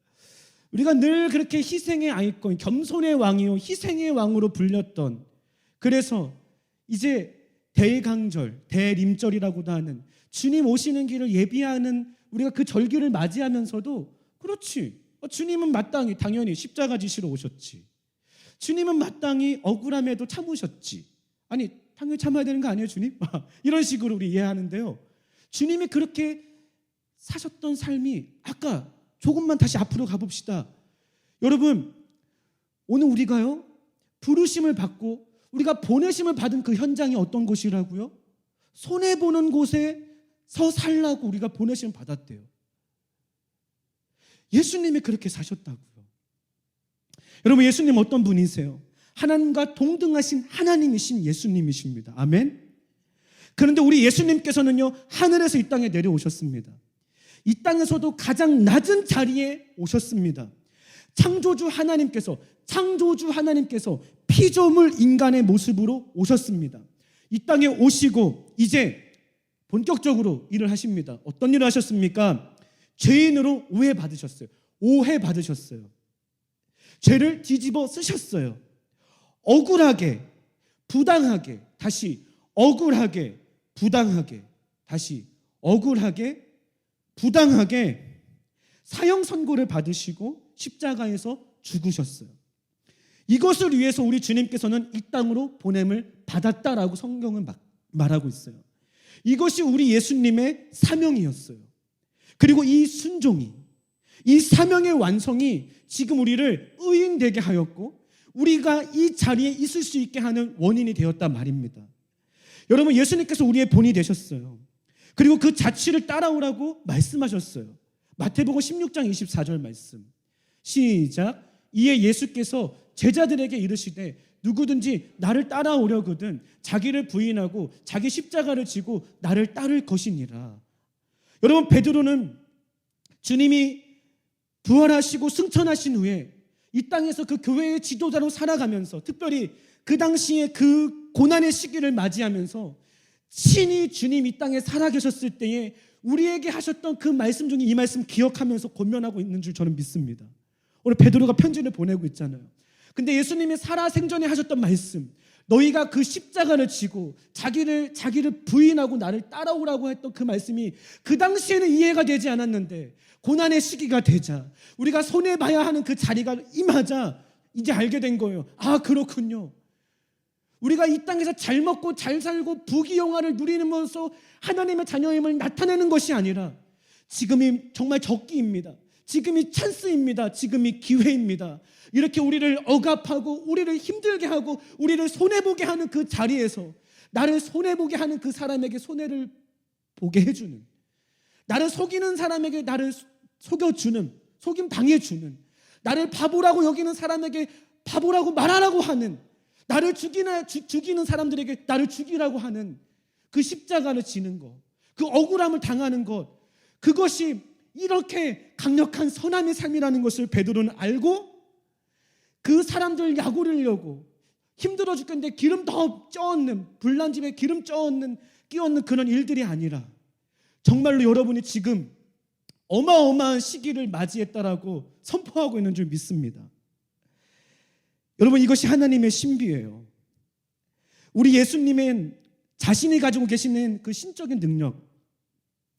우리가 늘 그렇게 희생의 아이콘, 겸손의 왕이요 희생의 왕으로 불렸던, 그래서 이제 대강절, 대림절이라고도 하는 주님 오시는 길을 예비하는 우리가 그 절기를 맞이하면서도 그렇지, 주님은 마땅히 당연히 십자가 지시러 오셨지, 주님은 마땅히 억울함에도 참으셨지, 아니 당연히 참아야 되는 거 아니에요 주님? 이런 식으로 우리 이해하는데요, 주님이 그렇게 사셨던 삶이, 아까 조금만 다시 앞으로 가봅시다. 여러분, 오늘 우리가요 부르심을 받고 우리가 보내심을 받은 그 현장이 어떤 곳이라고요? 손해보는 곳에서 살라고 우리가 보내심을 받았대요. 예수님이 그렇게 사셨다고요. 여러분, 예수님 어떤 분이세요? 하나님과 동등하신 하나님이신 예수님이십니다. 아멘. 그런데 우리 예수님께서는요 하늘에서 이 땅에 내려오셨습니다. 이 땅에서도 가장 낮은 자리에 오셨습니다. 창조주 하나님께서 피조물 인간의 모습으로 오셨습니다. 이 땅에 오시고 이제 본격적으로 일을 하십니다. 어떤 일을 하셨습니까? 죄인으로 오해받으셨어요. 죄를 뒤집어 쓰셨어요. 억울하게, 부당하게, 다시 억울하게, 부당하게, 다시 억울하게, 부당하게 사형 선고를 받으시고 십자가에서 죽으셨어요. 이것을 위해서 우리 주님께서는 이 땅으로 보냄을 받았다라고 성경은 말하고 있어요. 이것이 우리 예수님의 사명이었어요. 그리고 이 순종이, 이 사명의 완성이 지금 우리를 의인 되게 하였고 우리가 이 자리에 있을 수 있게 하는 원인이 되었단 말입니다. 여러분, 예수님께서 우리의 본이 되셨어요. 그리고 그 자취를 따라오라고 말씀하셨어요. 마태복음 16장 24절 말씀. 시작. 이에 예수께서 제자들에게 이르시되 누구든지 나를 따라오려거든 자기를 부인하고 자기 십자가를 지고 나를 따를 것이니라. 여러분, 베드로는 주님이 부활하시고 승천하신 후에 이 땅에서 그 교회의 지도자로 살아가면서, 특별히 그 당시에 그 고난의 시기를 맞이하면서 친히 주님 이 땅에 살아계셨을 때에 우리에게 하셨던 그 말씀 중에 이 말씀 기억하면서 권면하고 있는 줄 저는 믿습니다. 오늘 베드로가 편지를 보내고 있잖아요. 근데 예수님이 살아생전에 하셨던 말씀, 너희가 그 십자가를 지고 자기를 부인하고 나를 따라오라고 했던 그 말씀이 그 당시에는 이해가 되지 않았는데 고난의 시기가 되자, 우리가 손해봐야 하는 그 자리가 임하자 이제 알게 된 거예요. 아, 그렇군요. 우리가 이 땅에서 잘 먹고 잘 살고 부귀영화를 누리면서 하나님의 자녀임을 나타내는 것이 아니라 지금이 정말 적기입니다. 지금이 찬스입니다. 지금이 기회입니다. 이렇게 우리를 억압하고 우리를 힘들게 하고 우리를 손해보게 하는 그 자리에서 나를 손해보게 하는 그 사람에게 손해를 보게 해주는, 나를 속이는 사람에게 나를 속여주는, 속임 당해주는, 나를 바보라고 여기는 사람에게 바보라고 말하라고 하는, 나를 죽이는 사람들에게 나를 죽이라고 하는 그 십자가를 지는 것, 그 억울함을 당하는 것, 그것이 이렇게 강력한 선함의 삶이라는 것을 베드로는 알고 그 사람들 약올리려고 힘들어 죽겠는데 기름 더 쪄얹는, 불난 집에 기름 끼얹는 그런 일들이 아니라 정말로 여러분이 지금 어마어마한 시기를 맞이했다라고 선포하고 있는 줄 믿습니다. 여러분, 이것이 하나님의 신비예요. 우리 예수님은 자신이 가지고 계시는 그 신적인 능력,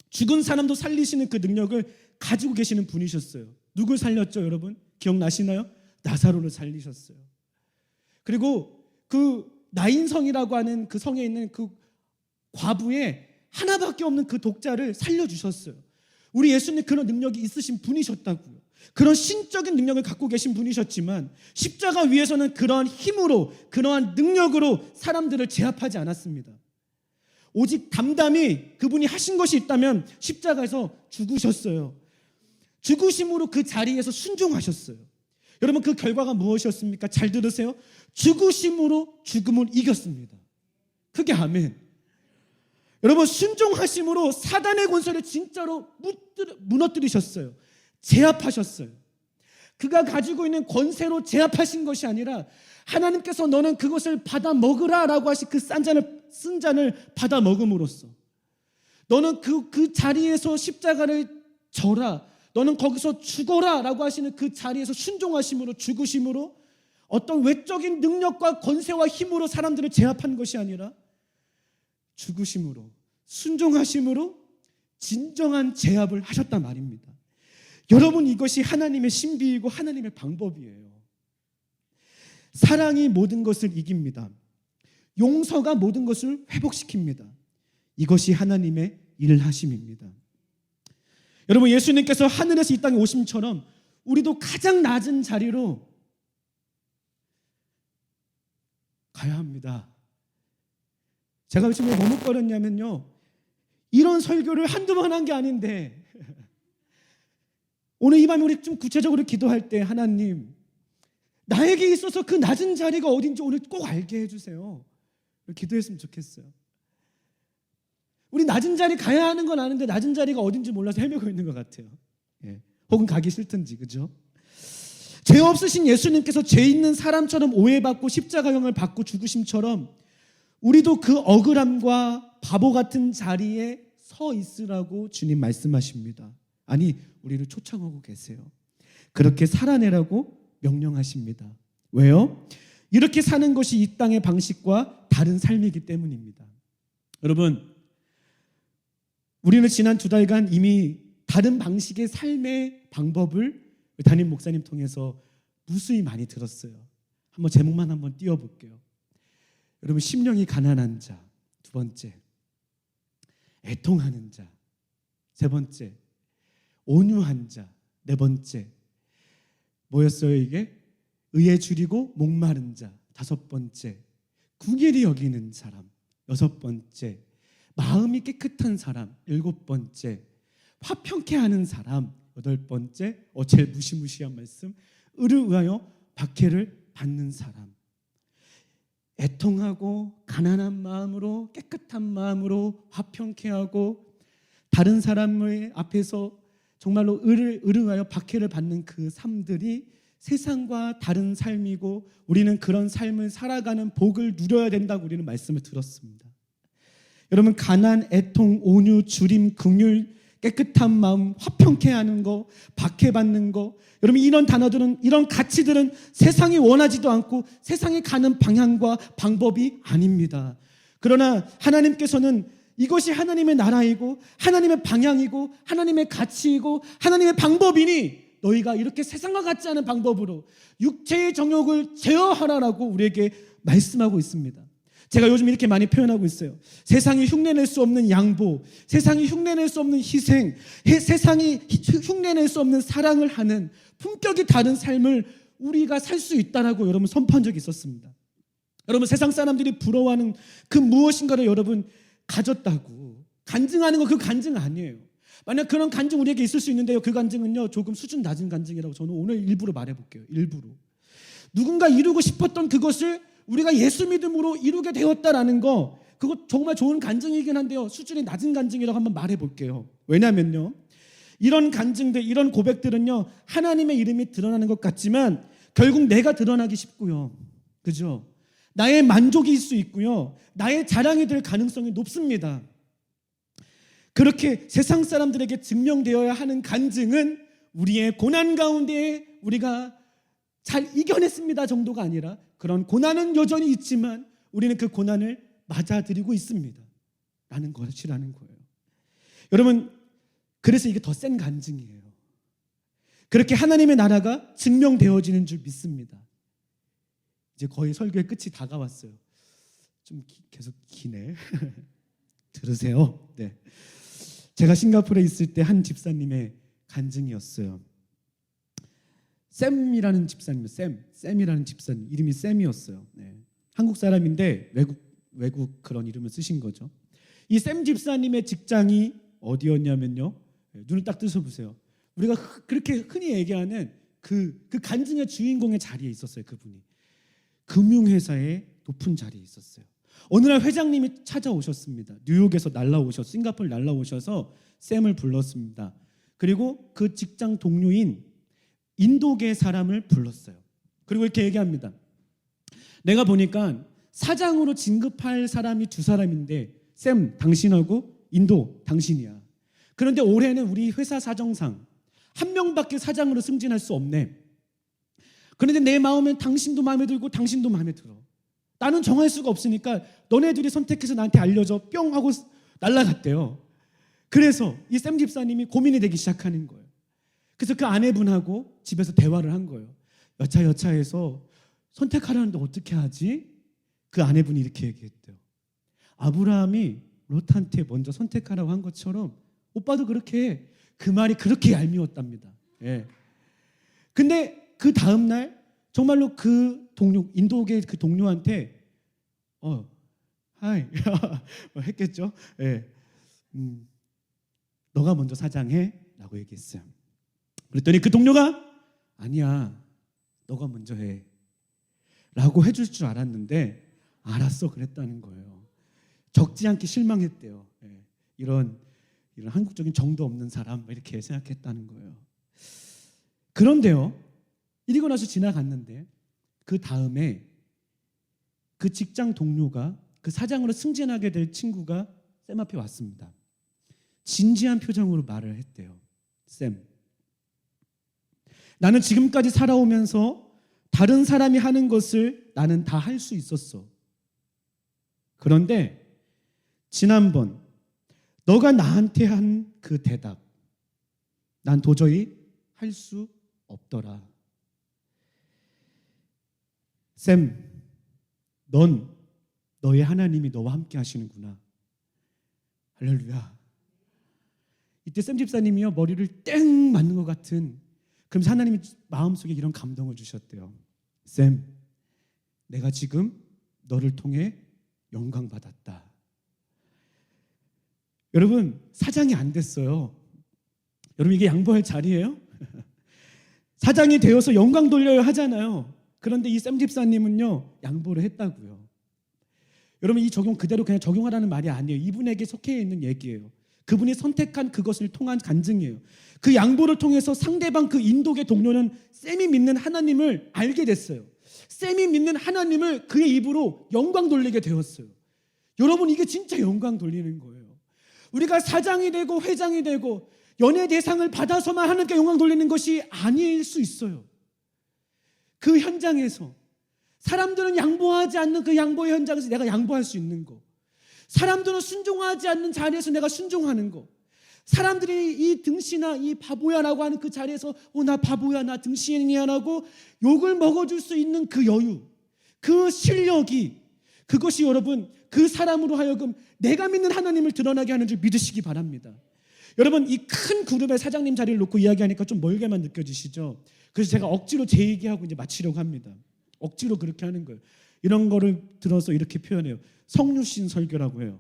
죽은 사람도 살리시는 그 능력을 가지고 계시는 분이셨어요. 누굴 살렸죠, 여러분? 기억나시나요? 나사로를 살리셨어요. 그리고 그 나인성이라고 하는 그 성에 있는 그 과부의 하나밖에 없는 그 독자를 살려주셨어요. 우리 예수님 그런 능력이 있으신 분이셨다고요. 그런 신적인 능력을 갖고 계신 분이셨지만 십자가 위에서는 그러한 힘으로, 그러한 능력으로 사람들을 제압하지 않았습니다. 오직 담담히 그분이 하신 것이 있다면 십자가에서 죽으셨어요. 죽으심으로 그 자리에서 순종하셨어요. 여러분, 그 결과가 무엇이었습니까? 잘 들으세요. 죽으심으로 죽음을 이겼습니다. 크게 아멘. 여러분, 순종하심으로 사단의 권세를 진짜로 무너뜨리셨어요. 제압하셨어요. 그가 가지고 있는 권세로 제압하신 것이 아니라 하나님께서 너는 그것을 받아 먹으라 라고 하신 그 쓴 잔을 받아 먹음으로써 너는 그 자리에서 십자가를 져라, 너는 거기서 죽어라 라고 하시는 그 자리에서 순종하심으로, 죽으심으로 어떤 외적인 능력과 권세와 힘으로 사람들을 제압한 것이 아니라 죽으심으로, 순종하심으로 진정한 제압을 하셨단 말입니다. 여러분, 이것이 하나님의 신비이고 하나님의 방법이에요. 사랑이 모든 것을 이깁니다. 용서가 모든 것을 회복시킵니다. 이것이 하나님의 일하심입니다. 여러분, 예수님께서 하늘에서 이 땅에 오심처럼 우리도 가장 낮은 자리로 가야 합니다. 제가 지금 왜 머뭇거렸냐면요, 이런 설교를 한두 번 한 게 아닌데 오늘 이 밤에 우리 좀 구체적으로 기도할 때 하나님, 나에게 있어서 그 낮은 자리가 어딘지 오늘 꼭 알게 해주세요. 기도했으면 좋겠어요. 우리 낮은 자리 가야 하는 건 아는데 낮은 자리가 어딘지 몰라서 헤매고 있는 것 같아요. 예. 혹은 가기 싫든지, 그죠? 죄 없으신 예수님께서 죄 있는 사람처럼 오해받고 십자가형을 받고 죽으심처럼 우리도 그 억울함과 바보 같은 자리에 서 있으라고 주님 말씀하십니다. 아니, 우리를 초청하고 계세요. 그렇게 살아내라고 명령하십니다. 왜요? 이렇게 사는 것이 이 땅의 방식과 다른 삶이기 때문입니다. 여러분, 우리는 지난 2달간 이미 다른 방식의 삶의 방법을 담임 목사님 통해서 무수히 많이 들었어요. 한번 제목만 한번 띄워볼게요. 여러분, 심령이 가난한 자, 두 번째, 애통하는 자, 세 번째, 온유한 자, 네 번째, 뭐였어요 이게? 의에 줄이고 목마른 자, 다섯 번째, 궁일이 여기는 사람, 여섯 번째, 마음이 깨끗한 사람, 일곱 번째, 화평케 하는 사람, 여덟 번째, 제일 무시무시한 말씀, 의를 의하여 박해를 받는 사람. 애통하고 가난한 마음으로, 깨끗한 마음으로 화평케 하고 다른 사람의 앞에서 정말로 의를 의하여 박해를 받는 그 삶들이 세상과 다른 삶이고 우리는 그런 삶을 살아가는 복을 누려야 된다고 우리는 말씀을 들었습니다. 여러분, 가난, 애통, 온유, 주림, 긍휼, 깨끗한 마음, 화평케 하는 거, 박해받는 거, 여러분, 이런 단어들은, 이런 가치들은 세상이 원하지도 않고 세상이 가는 방향과 방법이 아닙니다. 그러나 하나님께서는 이것이 하나님의 나라이고 하나님의 방향이고 하나님의 가치이고 하나님의 방법이니 너희가 이렇게 세상과 같지 않은 방법으로 육체의 정욕을 제어하라라고 우리에게 말씀하고 있습니다. 제가 요즘 이렇게 많이 표현하고 있어요. 세상이 흉내낼 수 없는 양보, 세상이 흉내낼 수 없는 희생, 세상이 흉내낼 수 없는 사랑을 하는 품격이 다른 삶을 우리가 살 수 있다라고 여러분 선포한 적이 있었습니다. 여러분, 세상 사람들이 부러워하는 그 무엇인가를 여러분 가졌다고 간증하는 거, 그 간증 아니에요. 만약 그런 간증 우리에게 있을 수 있는데요, 그 간증은요 조금 수준 낮은 간증이라고 저는 오늘 일부러 말해볼게요. 일부러 누군가 이루고 싶었던 그것을 우리가 예수 믿음으로 이루게 되었다라는 거, 그거 정말 좋은 간증이긴 한데요, 수준이 낮은 간증이라고 한번 말해볼게요. 왜냐면요, 이런 간증들, 이런 고백들은요 하나님의 이름이 드러나는 것 같지만 결국 내가 드러나기 쉽고요, 그죠? 나의 만족일 수 있고요, 나의 자랑이 될 가능성이 높습니다. 그렇게 세상 사람들에게 증명되어야 하는 간증은 우리의 고난 가운데 우리가 잘 이겨냈습니다 정도가 아니라, 그런 고난은 여전히 있지만 우리는 그 고난을 맞아들이고 있습니다 라는 것이라는 거예요. 여러분, 그래서 이게 더 센 간증이에요. 그렇게 하나님의 나라가 증명되어지는 줄 믿습니다. 이제 거의 설교의 끝이 다가왔어요. 좀 계속 기네. 들으세요. 네. 제가 싱가포르에 있을 때 한 집사님의 간증이었어요. 샘이라는 집사님, 샘이라는 집사님 이름이 샘이었어요. 네. 한국 사람인데 외국 그런 이름을 쓰신 거죠. 이 샘 집사님의 직장이 어디였냐면요. 네, 눈을 딱 뜨셔 보세요. 우리가 그렇게 흔히 얘기하는 그 간증의 주인공의 자리에 있었어요. 그분이 금융회사의 높은 자리에 있었어요. 어느 날 회장님이 찾아오셨습니다. 뉴욕에서 날라오셔서 싱가포르 날라오셔서 샘을 불렀습니다. 그리고 그 직장 동료인 인도계 사람을 불렀어요. 그리고 이렇게 얘기합니다. 내가 보니까 사장으로 진급할 사람이 2사람인데 샘 당신하고 인도 당신이야. 그런데 올해는 우리 회사 사정상 한 명밖에 사장으로 승진할 수 없네. 그런데 내 마음엔 당신도 마음에 들고 당신도 마음에 들어. 나는 정할 수가 없으니까 너네들이 선택해서 나한테 알려줘. 뿅 하고 날아갔대요. 그래서 이 샘 집사님이 고민이 되기 시작하는 거예요. 그래서 그 아내분하고 집에서 대화를 한 거예요. 여차여차해서 선택하라는데 어떻게 하지? 그 아내분이 이렇게 얘기했대요. 아브라함이 롯한테 먼저 선택하라고 한 것처럼 오빠도 그렇게 해. 그 말이 그렇게 얄미웠답니다. 예. 근데 그 다음 날 정말로 그 동료, 인도계 그 동료한테 하이 했겠죠. 예. 너가 먼저 사장해 라고 얘기했어요. 그랬더니 그 동료가 아니야 너가 먼저 해 라고 해줄 줄 알았는데 알았어 그랬다는 거예요. 적지 않게 실망했대요. 예. 이런 한국적인 정도 없는 사람 이렇게 생각했다는 거예요. 그런데요, 이리고 나서 지나갔는데 그 다음에 그 직장 동료가 그 사장으로 승진하게 될 친구가 샘 앞에 왔습니다. 진지한 표정으로 말을 했대요. 샘, 나는 지금까지 살아오면서 다른 사람이 하는 것을 나는 다 할 수 있었어. 그런데 지난번 너가 나한테 한 그 대답 난 도저히 할 수 없더라. 샘, 넌 너의 하나님이 너와 함께 하시는구나. 할렐루야. 이때 샘 집사님이요 머리를 땡 맞는 것 같은, 그럼 하나님이 마음속에 이런 감동을 주셨대요. 샘, 내가 지금 너를 통해 영광 받았다. 여러분, 사장이 안 됐어요. 여러분, 이게 양보할 자리예요? 사장이 되어서 영광 돌려야 하잖아요. 그런데 이 샘 집사님은요 양보를 했다고요. 여러분, 이 적용 그대로 그냥 적용하라는 말이 아니에요. 이분에게 속해 있는 얘기예요. 그분이 선택한 그것을 통한 간증이에요. 그 양보를 통해서 상대방 그 인도계 동료는 샘이 믿는 하나님을 알게 됐어요. 샘이 믿는 하나님을 그의 입으로 영광 돌리게 되었어요. 여러분, 이게 진짜 영광 돌리는 거예요. 우리가 사장이 되고 회장이 되고 연예 대상을 받아서만 하나님께 영광 돌리는 것이 아닐 수 있어요. 그 현장에서 사람들은 양보하지 않는 그 양보의 현장에서 내가 양보할 수 있는 거, 사람들은 순종하지 않는 자리에서 내가 순종하는 거, 사람들이 이 등신아 이 바보야라고 하는 그 자리에서 나 바보야 나 등신이야 라고 욕을 먹어줄 수 있는 그 여유, 그 실력이, 그것이 여러분 그 사람으로 하여금 내가 믿는 하나님을 드러나게 하는 줄 믿으시기 바랍니다. 여러분, 이 큰 그룹의 사장님 자리를 놓고 이야기하니까 좀 멀게만 느껴지시죠? 그래서 제가 억지로 제 얘기하고 이제 마치려고 합니다. 억지로 그렇게 하는 거예요. 이런 거를 들어서 이렇게 표현해요. 성류신 설교라고 해요.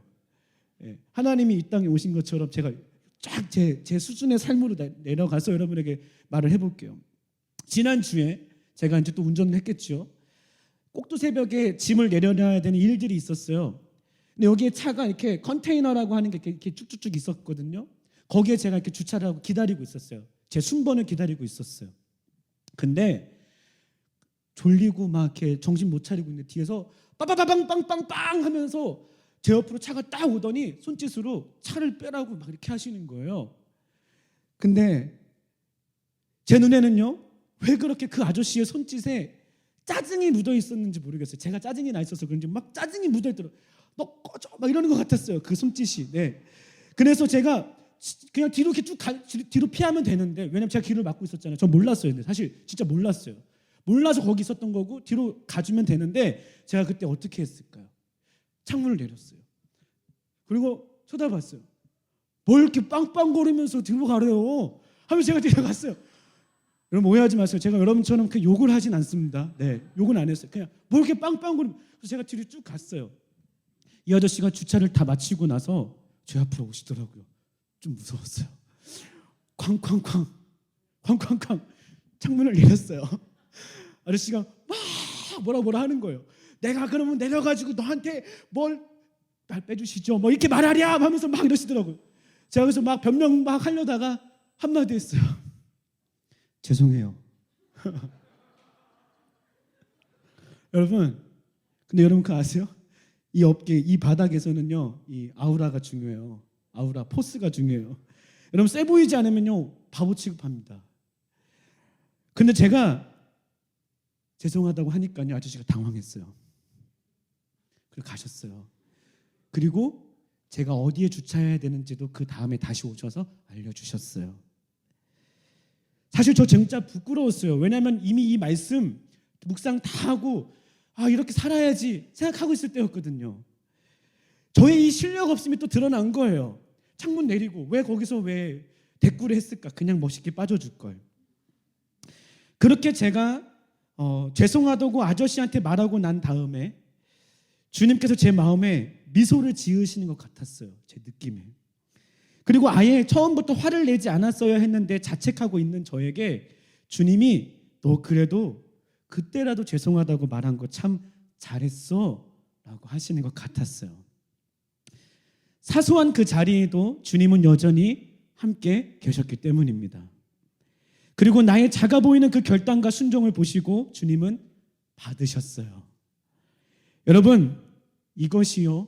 예, 하나님이 이 땅에 오신 것처럼 제가 쫙 제 수준의 삶으로 내려가서 여러분에게 말을 해볼게요. 지난주에 제가 이제 또 운전을 했겠죠. 꼭두 새벽에 짐을 내려놔야 되는 일들이 있었어요. 근데 여기에 차가 이렇게 컨테이너라고 하는 게 이렇게 쭉쭉쭉 있었거든요. 거기에 제가 이렇게 주차를 하고 기다리고 있었어요. 제 순번을 기다리고 있었어요. 근데 졸리고 막 이렇게 정신 못 차리고 있는데 뒤에서 빵빵빵빵빵 하면서 제 옆으로 차가 딱 오더니 손짓으로 차를 빼라고 막 이렇게 하시는 거예요. 근데 제 눈에는요, 왜 그렇게 그 아저씨의 손짓에 짜증이 묻어 있었는지 모르겠어요. 제가 짜증이 나 있어서 그런지 막 짜증이 묻어 있더라고요. 너 꺼져 막 이러는 것 같았어요. 그 손짓이. 네. 그래서 제가 그냥 뒤로 이렇게 쭉 뒤로 피하면 되는데, 왜냐면 제가 길을 막고 있었잖아요. 전 몰랐어요. 근데 사실 진짜 몰랐어요. 몰라서 거기 있었던 거고 뒤로 가주면 되는데 제가 그때 어떻게 했을까요? 창문을 내렸어요. 그리고 쳐다봤어요. 뭘 이렇게 빵빵거리면서 뒤로 가래요 하면서 제가 데려갔어요. 여러분 오해하지 마세요. 제가 여러분처럼 그 욕을 하진 않습니다. 네, 욕은 안 했어요. 그냥 뭘 이렇게 빵빵거리면서 제가 뒤로 쭉 갔어요. 이 아저씨가 주차를 다 마치고 나서 제 앞으로 오시더라고요. 좀 무서웠어요. 쾅쾅쾅 쾅쾅쾅 창문을 열었어요. 아저씨가 막 뭐라 하는 거예요. 내가 그러면 내려가지고 너한테 날 빼주시죠 뭐 이렇게 말하랴 하면서 막 이러시더라고요. 제가 그래서 막 변명 막 하려다가 한마디 했어요. 죄송해요. 여러분, 근데 여러분 그거 아세요? 이 업계, 이 바닥에서는요, 이 아우라가 중요해요. 아우라, 포스가 중요해요. 여러분 세 보이지 않으면요 바보 취급합니다. 근데 제가 죄송하다고 하니까요 아저씨가 당황했어요. 그리고 가셨어요. 그리고 제가 어디에 주차해야 되는지도 그 다음에 다시 오셔서 알려주셨어요. 사실 저 진짜 부끄러웠어요. 왜냐하면 이미 이 말씀 묵상 다 하고 이렇게 살아야지 생각하고 있을 때였거든요. 저의 이 실력 없음이 또 드러난 거예요. 창문 내리고 왜 거기서 왜 대꾸를 했을까? 그냥 멋있게 빠져줄 걸. 그렇게 제가 죄송하다고 아저씨한테 말하고 난 다음에 주님께서 제 마음에 미소를 지으시는 것 같았어요. 제 느낌에. 그리고 아예 처음부터 화를 내지 않았어야 했는데 자책하고 있는 저에게 주님이 너 그래도 그때라도 죄송하다고 말한 거 참 잘했어 라고 하시는 것 같았어요. 사소한 그 자리에도 주님은 여전히 함께 계셨기 때문입니다. 그리고 나의 작아 보이는 그 결단과 순종을 보시고 주님은 받으셨어요. 여러분, 이것이요,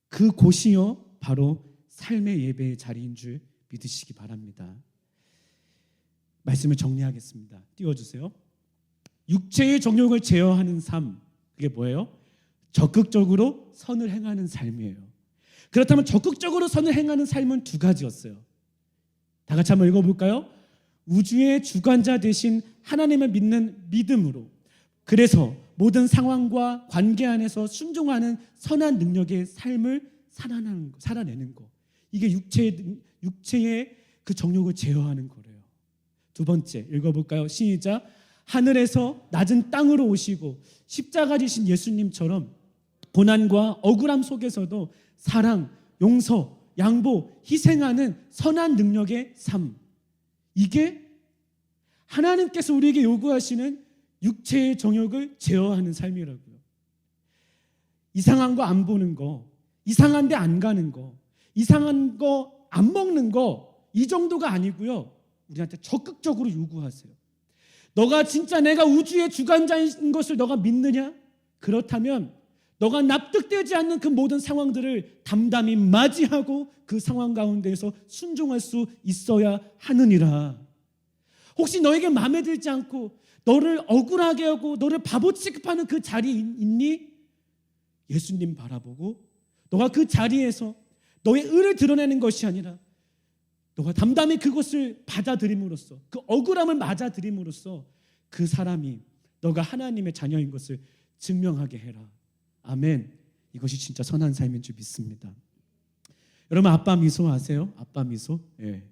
그 곳이요, 바로 삶의 예배의 자리인 줄 믿으시기 바랍니다. 말씀을 정리하겠습니다. 띄워주세요. 육체의 정욕을 제어하는 삶, 그게 뭐예요? 적극적으로 선을 행하는 삶이에요. 그렇다면 적극적으로 선을 행하는 삶은 두 가지였어요. 다 같이 한번 읽어볼까요? 우주의 주관자 되신 하나님을 믿는 믿음으로, 그래서 모든 상황과 관계 안에서 순종하는 선한 능력의 삶을 살아내는 거. 이게 육체의 그 정욕을 제어하는 거래요. 두 번째 읽어볼까요? 시작. 하늘에서 낮은 땅으로 오시고 십자가 지신 예수님처럼 고난과 억울함 속에서도 사랑, 용서, 양보, 희생하는 선한 능력의 삶. 이게 하나님께서 우리에게 요구하시는 육체의 정욕을 제어하는 삶이라고요. 이상한 거 안 보는 거, 이상한 데 안 가는 거, 이상한 거 안 먹는 거, 이 정도가 아니고요. 우리한테 적극적으로 요구하세요. 너가 진짜 내가 우주의 주관자인 것을 너가 믿느냐? 그렇다면 너가 납득되지 않는 그 모든 상황들을 담담히 맞이하고 그 상황 가운데에서 순종할 수 있어야 하느니라. 혹시 너에게 마음에 들지 않고 너를 억울하게 하고 너를 바보 취급하는 그 자리에 있니? 예수님 바라보고 너가 그 자리에서 너의 의를 드러내는 것이 아니라 너가 담담히 그것을 받아들임으로써, 그 억울함을 맞아들임으로써 그 사람이 너가 하나님의 자녀인 것을 증명하게 해라. 아멘. 이것이 진짜 선한 삶인 줄 믿습니다. 여러분 아빠 미소 아세요? 아빠 미소? 예.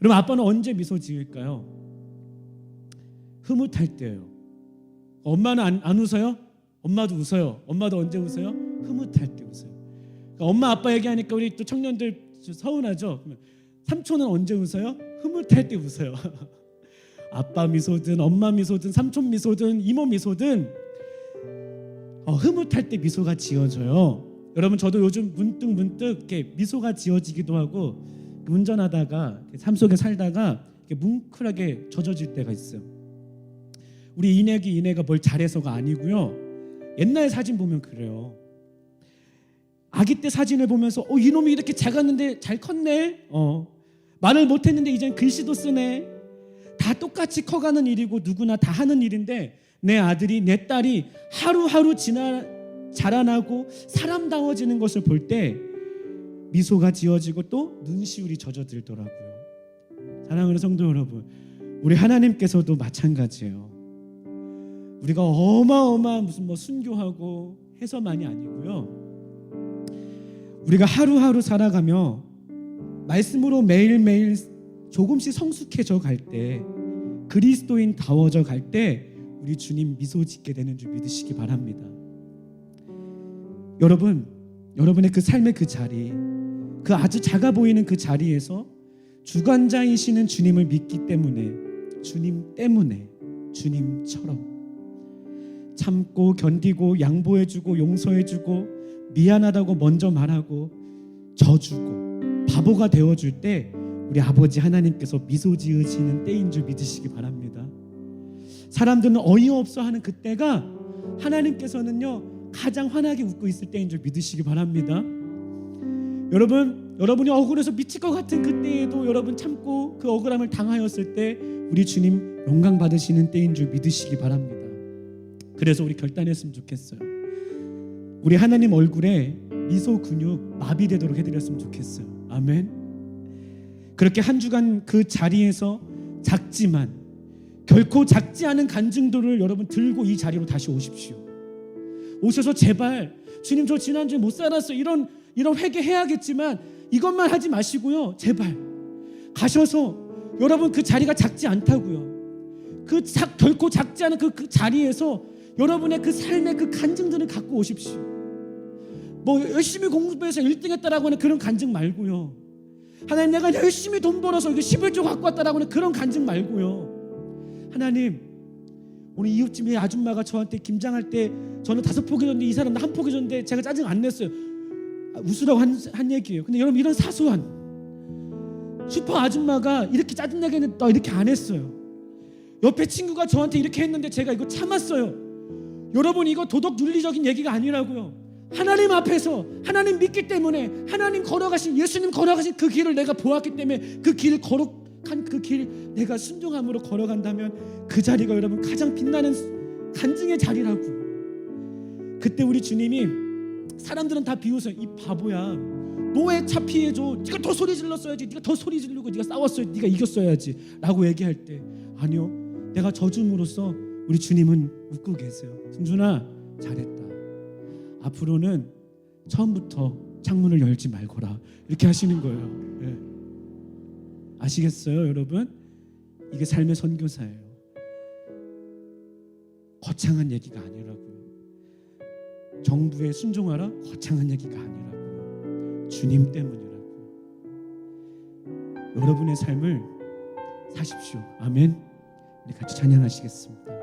여러분 아빠는 언제 미소 지을까요? 흐뭇할 때예요. 엄마는 안 웃어요? 엄마도 웃어요. 엄마도 언제 웃어요? 흐뭇할 때 웃어요. 그러니까 엄마 아빠 얘기하니까 우리 또 청년들 서운하죠? 삼촌은 언제 웃어요? 흐뭇할 때 웃어요. 아빠 미소든 엄마 미소든 삼촌 미소든 이모 미소든 흐뭇할 때 미소가 지어져요. 여러분 저도 요즘 문득 이렇게 미소가 지어지기도 하고 운전하다가 삶 속에 살다가 이렇게 뭉클하게 젖어질 때가 있어요. 우리 이내가 뭘 잘해서가 아니고요. 옛날 사진 보면 그래요. 아기 때 사진을 보면서 이놈이 이렇게 작았는데 잘 컸네. 말을 못했는데 이젠 글씨도 쓰네. 다 똑같이 커가는 일이고 누구나 다 하는 일인데 내 아들이 내 딸이 하루하루 자라나고 사람다워지는 것을 볼 때 미소가 지어지고 또 눈시울이 젖어들더라고요. 사랑하는 성도 여러분, 우리 하나님께서도 마찬가지예요. 우리가 어마어마한 무슨 순교하고 해서만이 아니고요. 우리가 하루하루 살아가며 말씀으로 매일매일 조금씩 성숙해져 갈 때, 그리스도인 다워져 갈 때 우리 주님 미소 짓게 되는 줄 믿으시기 바랍니다. 여러분의 그 삶의 그 자리, 그 아주 작아 보이는 그 자리에서 주관자이시는 주님을 믿기 때문에, 주님 때문에, 주님처럼 참고 견디고 양보해주고 용서해주고 미안하다고 먼저 말하고 져주고 바보가 되어줄 때 우리 아버지 하나님께서 미소 지으시는 때인 줄 믿으시기 바랍니다. 사람들은 어이없어 하는 그때가 하나님께서는요 가장 환하게 웃고 있을 때인 줄 믿으시기 바랍니다. 여러분이 억울해서 미칠 것 같은 그때에도 여러분 참고 그 억울함을 당하였을 때 우리 주님 영광 받으시는 때인 줄 믿으시기 바랍니다. 그래서 우리 결단했으면 좋겠어요. 우리 하나님 얼굴에 미소 근육 마비되도록 해드렸으면 좋겠어요. 아멘. 그렇게 한 주간 그 자리에서 작지만 결코 작지 않은 간증들을 여러분 들고 이 자리로 다시 오십시오. 오셔서 제발 주님 저 지난주에 못 살았어요, 이런 회개해야겠지만 이것만 하지 마시고요, 제발 가셔서 여러분 그 자리가 작지 않다고요. 결코 작지 않은 그 자리에서 여러분의 그 삶의 그 간증들을 갖고 오십시오. 뭐 열심히 공부해서 1등 했다라고 하는 그런 간증 말고요, 하나님 내가 열심히 돈 벌어서 이거 11조 갖고 왔다라고 하는 그런 간증 말고요, 하나님 오늘 이웃집의 아줌마가 저한테 김장할 때 저는 5포기 줬는데 이 사람 1포기 줬는데 제가 짜증 안 냈어요. 웃으라고 한 얘기예요. 근데 여러분 이런 사소한 슈퍼 아줌마가 이렇게 짜증나게 했는데 이렇게 안 했어요. 옆에 친구가 저한테 이렇게 했는데 제가 이거 참았어요. 여러분 이거 도덕 윤리적인 얘기가 아니라고요. 하나님 앞에서 하나님 믿기 때문에 하나님 걸어가신 예수님 걸어가신 그 길을 내가 보았기 때문에 그 길 걸어간 그 길 내가 순종함으로 걸어간다면 그 자리가 여러분 가장 빛나는 간증의 자리라고. 그때 우리 주님이 사람들은 다 비웃어요. 이 바보야, 너 왜 차 피해줘? 네가 더 소리 질렀어야지. 네가 더 소리 지르고 네가 싸웠어야, 네가 이겼어야지 라고 얘기할 때, 아니요, 내가 져줌으로써 우리 주님은 웃고 계세요. 승준아 잘했다, 앞으로는 처음부터 창문을 열지 말거라, 이렇게 하시는 거예요. 네. 아시겠어요 여러분? 이게 삶의 선교사예요. 거창한 얘기가 아니라고요. 정부에 순종하라, 거창한 얘기가 아니라고요. 주님 때문이라고요. 여러분의 삶을 사십시오. 아멘. 우리 같이 찬양하시겠습니다.